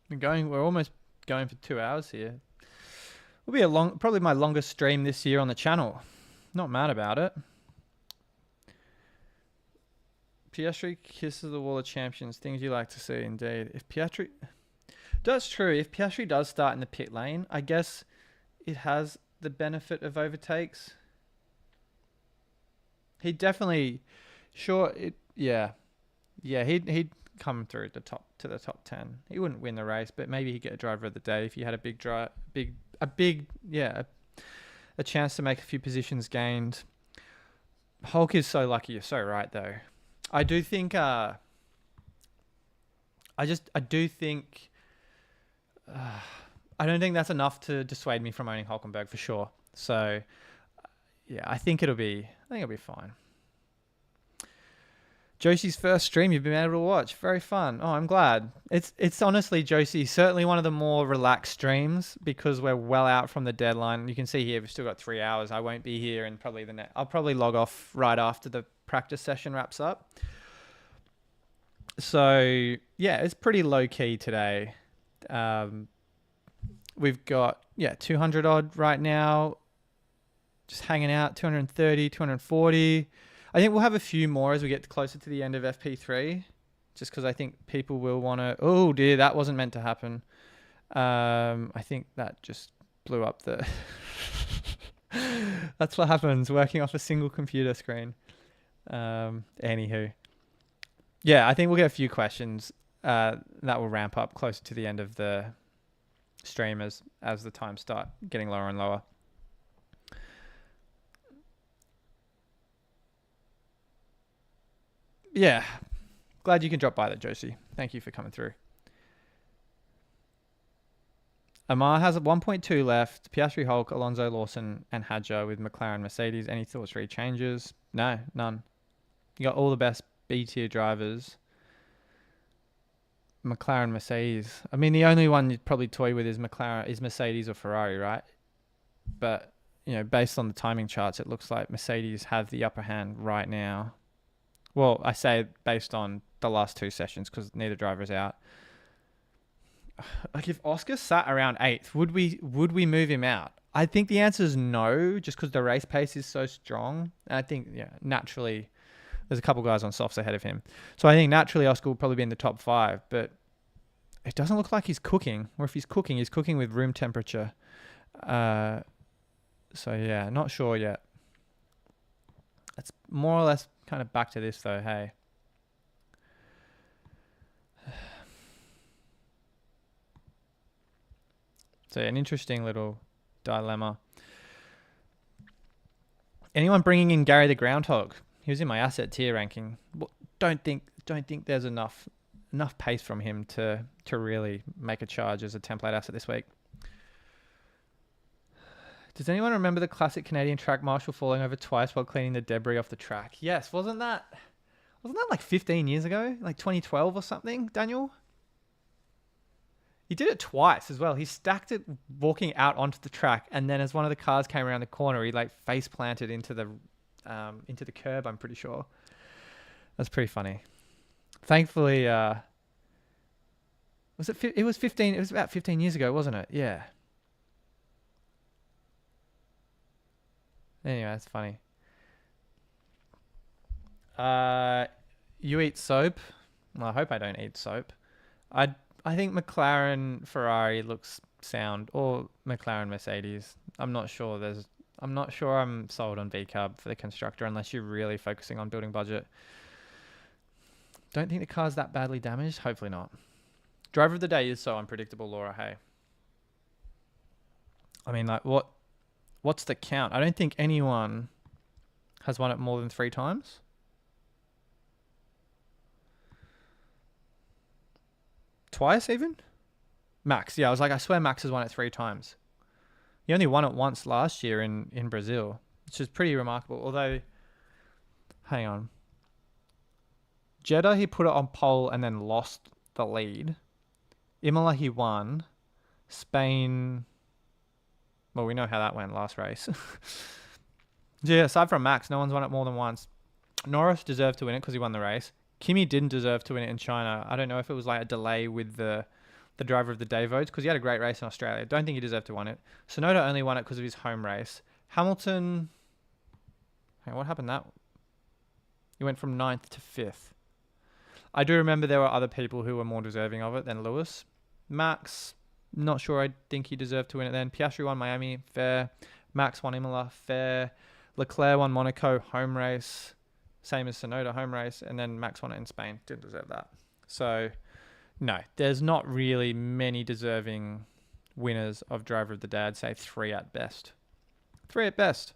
We're almost going for 2 hours here. Will be probably my longest stream this year on the channel. Not mad about it. Piastri kisses the wall of champions. Things you like to see, indeed. That's true. If Piastri does start in the pit lane, I guess it has the benefit of overtakes. He definitely, yeah. He'd come through the top 10. He wouldn't win the race, but maybe he'd get a driver of the day if he had a chance to make a few positions gained. Hulk is so lucky. You're so right, though. I do think. I do think. I don't think that's enough to dissuade me from owning Hulkenberg for sure. So, yeah, I think it'll be fine. Josie's first stream you've been able to watch. Very fun. Oh, I'm glad. It's honestly, Josie, certainly one of the more relaxed streams because we're well out from the deadline. You can see here we've still got 3 hours. I won't be here and I'll probably log off right after the practice session wraps up. So, yeah, it's pretty low key today. We've got 200 odd right now. Just hanging out, 230, 240. I think we'll have a few more as we get closer to the end of FP3, just because I think people will want to... Oh, dear, that wasn't meant to happen. I think that just blew up the... That's what happens, working off a single computer screen. Anywho. Yeah, I think we'll get a few questions that will ramp up closer to the end of the stream as the times start getting lower and lower. Yeah, glad you can drop by that, Josie. Thank you for coming through. Amar has 1.2 left. Piastri, Hulk, Alonso, Lawson, and Hadjar with McLaren, Mercedes. Any thoughts, three changes? No, none. You got all the best B-tier drivers. McLaren, Mercedes. I mean, the only one you'd probably toy with is Mercedes or Ferrari, right? But, based on the timing charts, it looks like Mercedes have the upper hand right now. Well, I say based on the last two sessions because neither driver's out. Like if Oscar sat around 8th, would we move him out? I think the answer is no, just because the race pace is so strong. And I think, naturally, there's a couple guys on softs ahead of him. So I think naturally Oscar will probably be in the top 5, but it doesn't look like he's cooking. Or if he's cooking with room temperature. So yeah, not sure yet. It's more or less kind of back to this though, hey. So an interesting little dilemma. Anyone bringing in Gary the Groundhog? He was in my asset tier ranking. Don't think there's enough pace from him to really make a charge as a template asset this week. Does anyone remember the classic Canadian track Marshall falling over twice while cleaning the debris off the track? Yes, wasn't that like 15 years ago? Like 2012 or something, Daniel? He did it twice as well. He stacked it walking out onto the track, and then as one of the cars came around the corner, he like face planted into the curb, I'm pretty sure. That's pretty funny. Thankfully, it was about 15 years ago, wasn't it? Yeah. Anyway, that's funny. You eat soap? Well, I hope I don't eat soap. I think McLaren Ferrari looks sound, or McLaren Mercedes. I'm not sure I'm sold on VCAB for the constructor unless you're really focusing on building budget. Don't think the car's that badly damaged. Hopefully not. Driver of the day is so unpredictable, Laura. Hey. I mean, like, what's the count? I don't think anyone has won it more than 3 times. Twice even? Max. Yeah, I was like, I swear Max has won it 3 times. He only won it once last year in Brazil, which is pretty remarkable. Although, hang on. Jeddah, he put it on pole and then lost the lead. Imola, he won. Spain... Well, we know how that went last race. Yeah, aside from Max, no one's won it more than once. Norris deserved to win it because he won the race. Kimi didn't deserve to win it in China. I don't know if it was like a delay with the driver of the day votes because he had a great race in Australia. Don't think he deserved to win it. Tsunoda only won it because of his home race. Hamilton... Hang on, what happened that? He went from 9th to 5th. I do remember there were other people who were more deserving of it than Lewis. Max... Not sure. I think he deserved to win it then. Piastri won Miami, fair. Max won Imola, fair. Leclerc won Monaco, home race. Same as Tsunoda, home race. And then Max won it in Spain. Didn't deserve that. So, no, there's not really many deserving winners of Driver of the Day. I'd say 3 at best. 3 at best.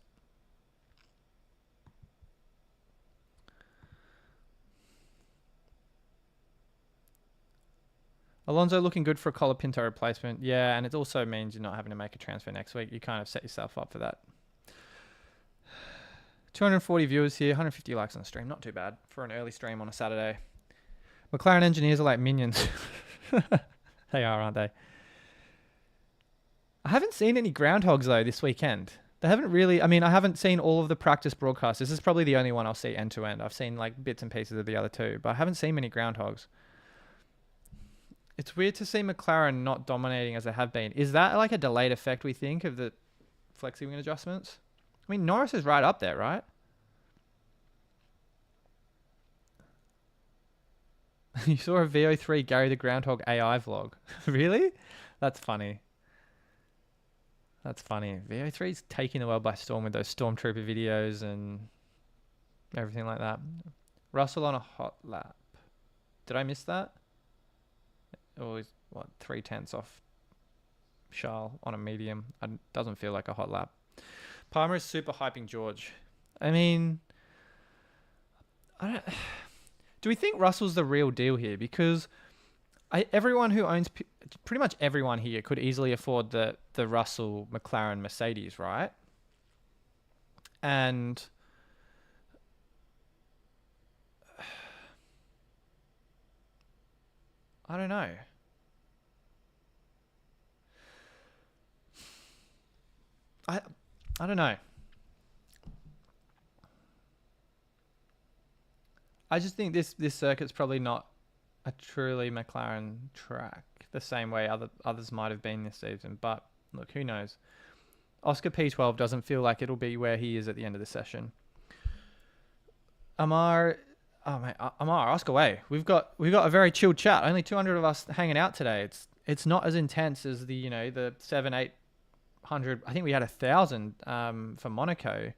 Alonso looking good for a Colapinto replacement. Yeah, and it also means you're not having to make a transfer next week. You kind of set yourself up for that. 240 viewers here, 150 likes on the stream. Not too bad for an early stream on a Saturday. McLaren engineers are like minions. They are, aren't they? I haven't seen any groundhogs, though, this weekend. They haven't really... I mean, I haven't seen all of the practice broadcasts. This is probably the only one I'll see end-to-end. I've seen, like, bits and pieces of the other two, but I haven't seen many groundhogs. It's weird to see McLaren not dominating as they have been. Is that, like, a delayed effect, we think, of the flexi wing adjustments? I mean, Norris is right up there, right? You saw a VO3 Gary the Groundhog AI vlog. Really? That's funny. That's funny. VO3's taking the world by storm with those Stormtrooper videos and everything like that. Russell on a hot lap. Did I miss that? Or is, what, 3/10 off Charles on a medium? Doesn't feel like a hot lap. Palmer is super hyping George. I mean, do we think Russell's the real deal here? Because everyone who owns, pretty much everyone here could easily afford the Russell McLaren Mercedes, right? And I don't know. I don't know. I just think this circuit's probably not a truly McLaren track the same way others might have been this season. But look, who knows? Oscar P12 doesn't feel like it'll be where he is at the end of the session. Amar, oh mate, Amar, ask away. We've got a very chilled chat. Only 200 of us hanging out today. It's not as intense as the the 700-800. I think we had 1,000 for Monaco.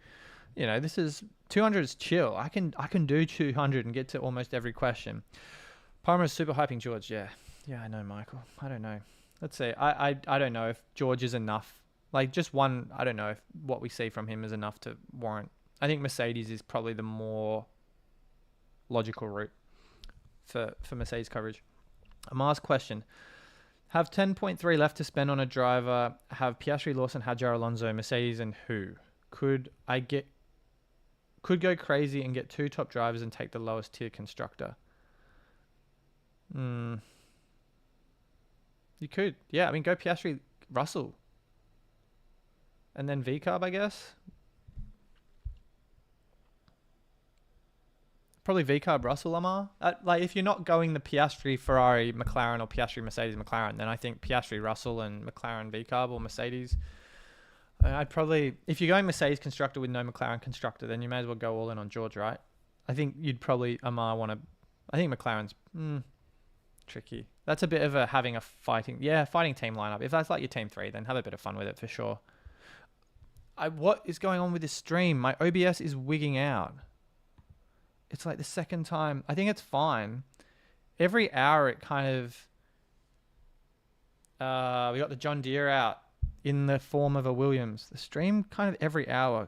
This is 200 is chill. I can do 200 and get to almost every question. Palmer is super hyping George. Yeah, I know, Michael. I don't know. Let's see. I don't know if George is enough. Like just one. I don't know if what we see from him is enough to warrant. I think Mercedes is probably the more logical route for Mercedes coverage. Amar's question. Have 10.3 left to spend on a driver. Have Piastri, Lawson, Hadjar, Alonso, Mercedes, and who? Could go crazy and get 2 top drivers and take the lowest tier constructor? You could. Yeah, I mean, go Piastri, Russell. And then V-Carb, I guess. Probably V-Carb, Russell, Lamar. Like, if you're not going the Piastri, Ferrari, McLaren, or Piastri, Mercedes, McLaren, then I think Piastri, Russell, and McLaren, V-Carb, or Mercedes. I'd probably... If you're going Mercedes constructor with no McLaren constructor, then you may as well go all in on George, right? I think you'd probably, Amar, want to... I think McLaren's tricky. That's a bit of having a fighting team lineup. If that's like your team 3, then have a bit of fun with it for sure. What is going on with this stream? My OBS is wigging out. It's like the second time. I think it's fine. Every hour it kind of... we got the John Deere out in the form of a Williams. The stream kind of every hour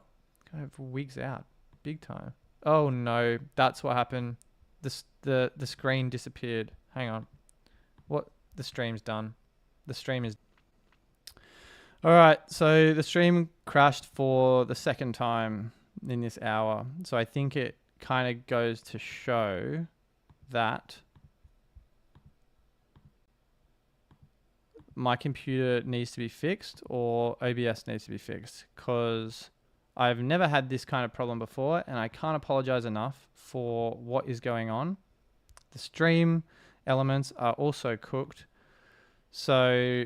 kind of wigs out big time. Oh no, that's what happened. The screen disappeared. Hang on. What? The stream's done. The stream is... Alright, so the stream crashed for the second time in this hour. So I think it kind of goes to show that my computer needs to be fixed or OBS needs to be fixed, because I've never had this kind of problem before and I can't apologize enough for what is going on. The stream elements are also cooked. So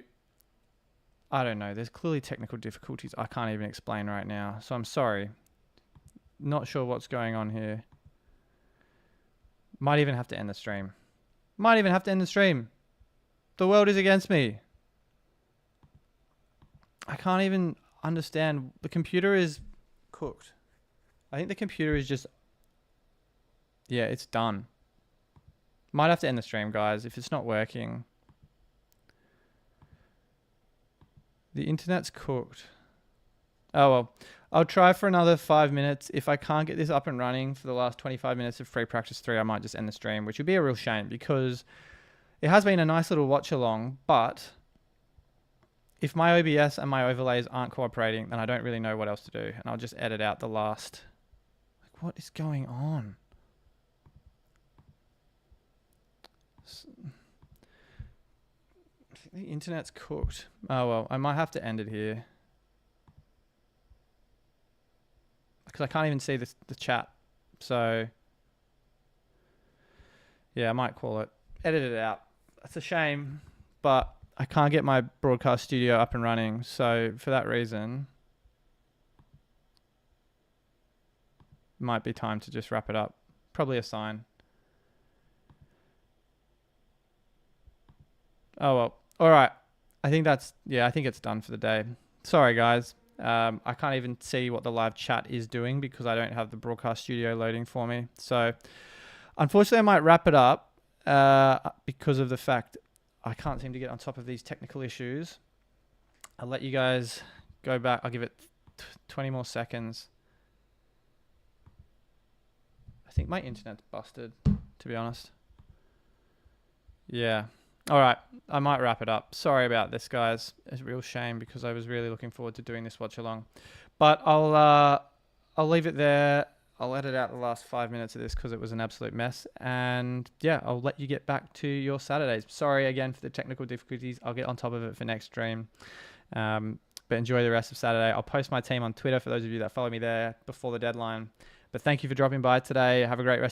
I don't know. There's clearly technical difficulties I can't even explain right now. So I'm sorry. Not sure what's going on here. Might even have to end the stream. The world is against me. I can't even understand. The computer is cooked. I think the computer is just... Yeah, it's done. Might have to end the stream, guys, if it's not working. The internet's cooked. Oh, well. I'll try for another 5 minutes. If I can't get this up and running for the last 25 minutes of free practice 3, I might just end the stream, which would be a real shame because it has been a nice little watch along, but if my OBS and my overlays aren't cooperating, then I don't really know what else to do. And I'll just edit out the last... Like, what is going on? The internet's cooked. Oh, well, I might have to end it here. Because I can't even see the chat. So, yeah, I might call it. Edit it out. It's a shame, but I can't get my broadcast studio up and running. So, for that reason, it might be time to just wrap it up. Probably a sign. Oh, well. All right. I think it's done for the day. Sorry, guys. I can't even see what the live chat is doing because I don't have the broadcast studio loading for me. So, unfortunately, I might wrap it up because of the fact I can't seem to get on top of these technical issues. I'll let you guys go back. I'll give it 20 more seconds. I think my internet's busted, to be honest. Yeah. All right. I might wrap it up. Sorry about this, guys. It's a real shame because I was really looking forward to doing this watch along. But I'll leave it there. I'll edit out the last 5 minutes of this because it was an absolute mess. And yeah, I'll let you get back to your Saturdays. Sorry again for the technical difficulties. I'll get on top of it for next stream. But enjoy the rest of Saturday. I'll post my team on Twitter for those of you that follow me there before the deadline. But thank you for dropping by today. Have a great rest.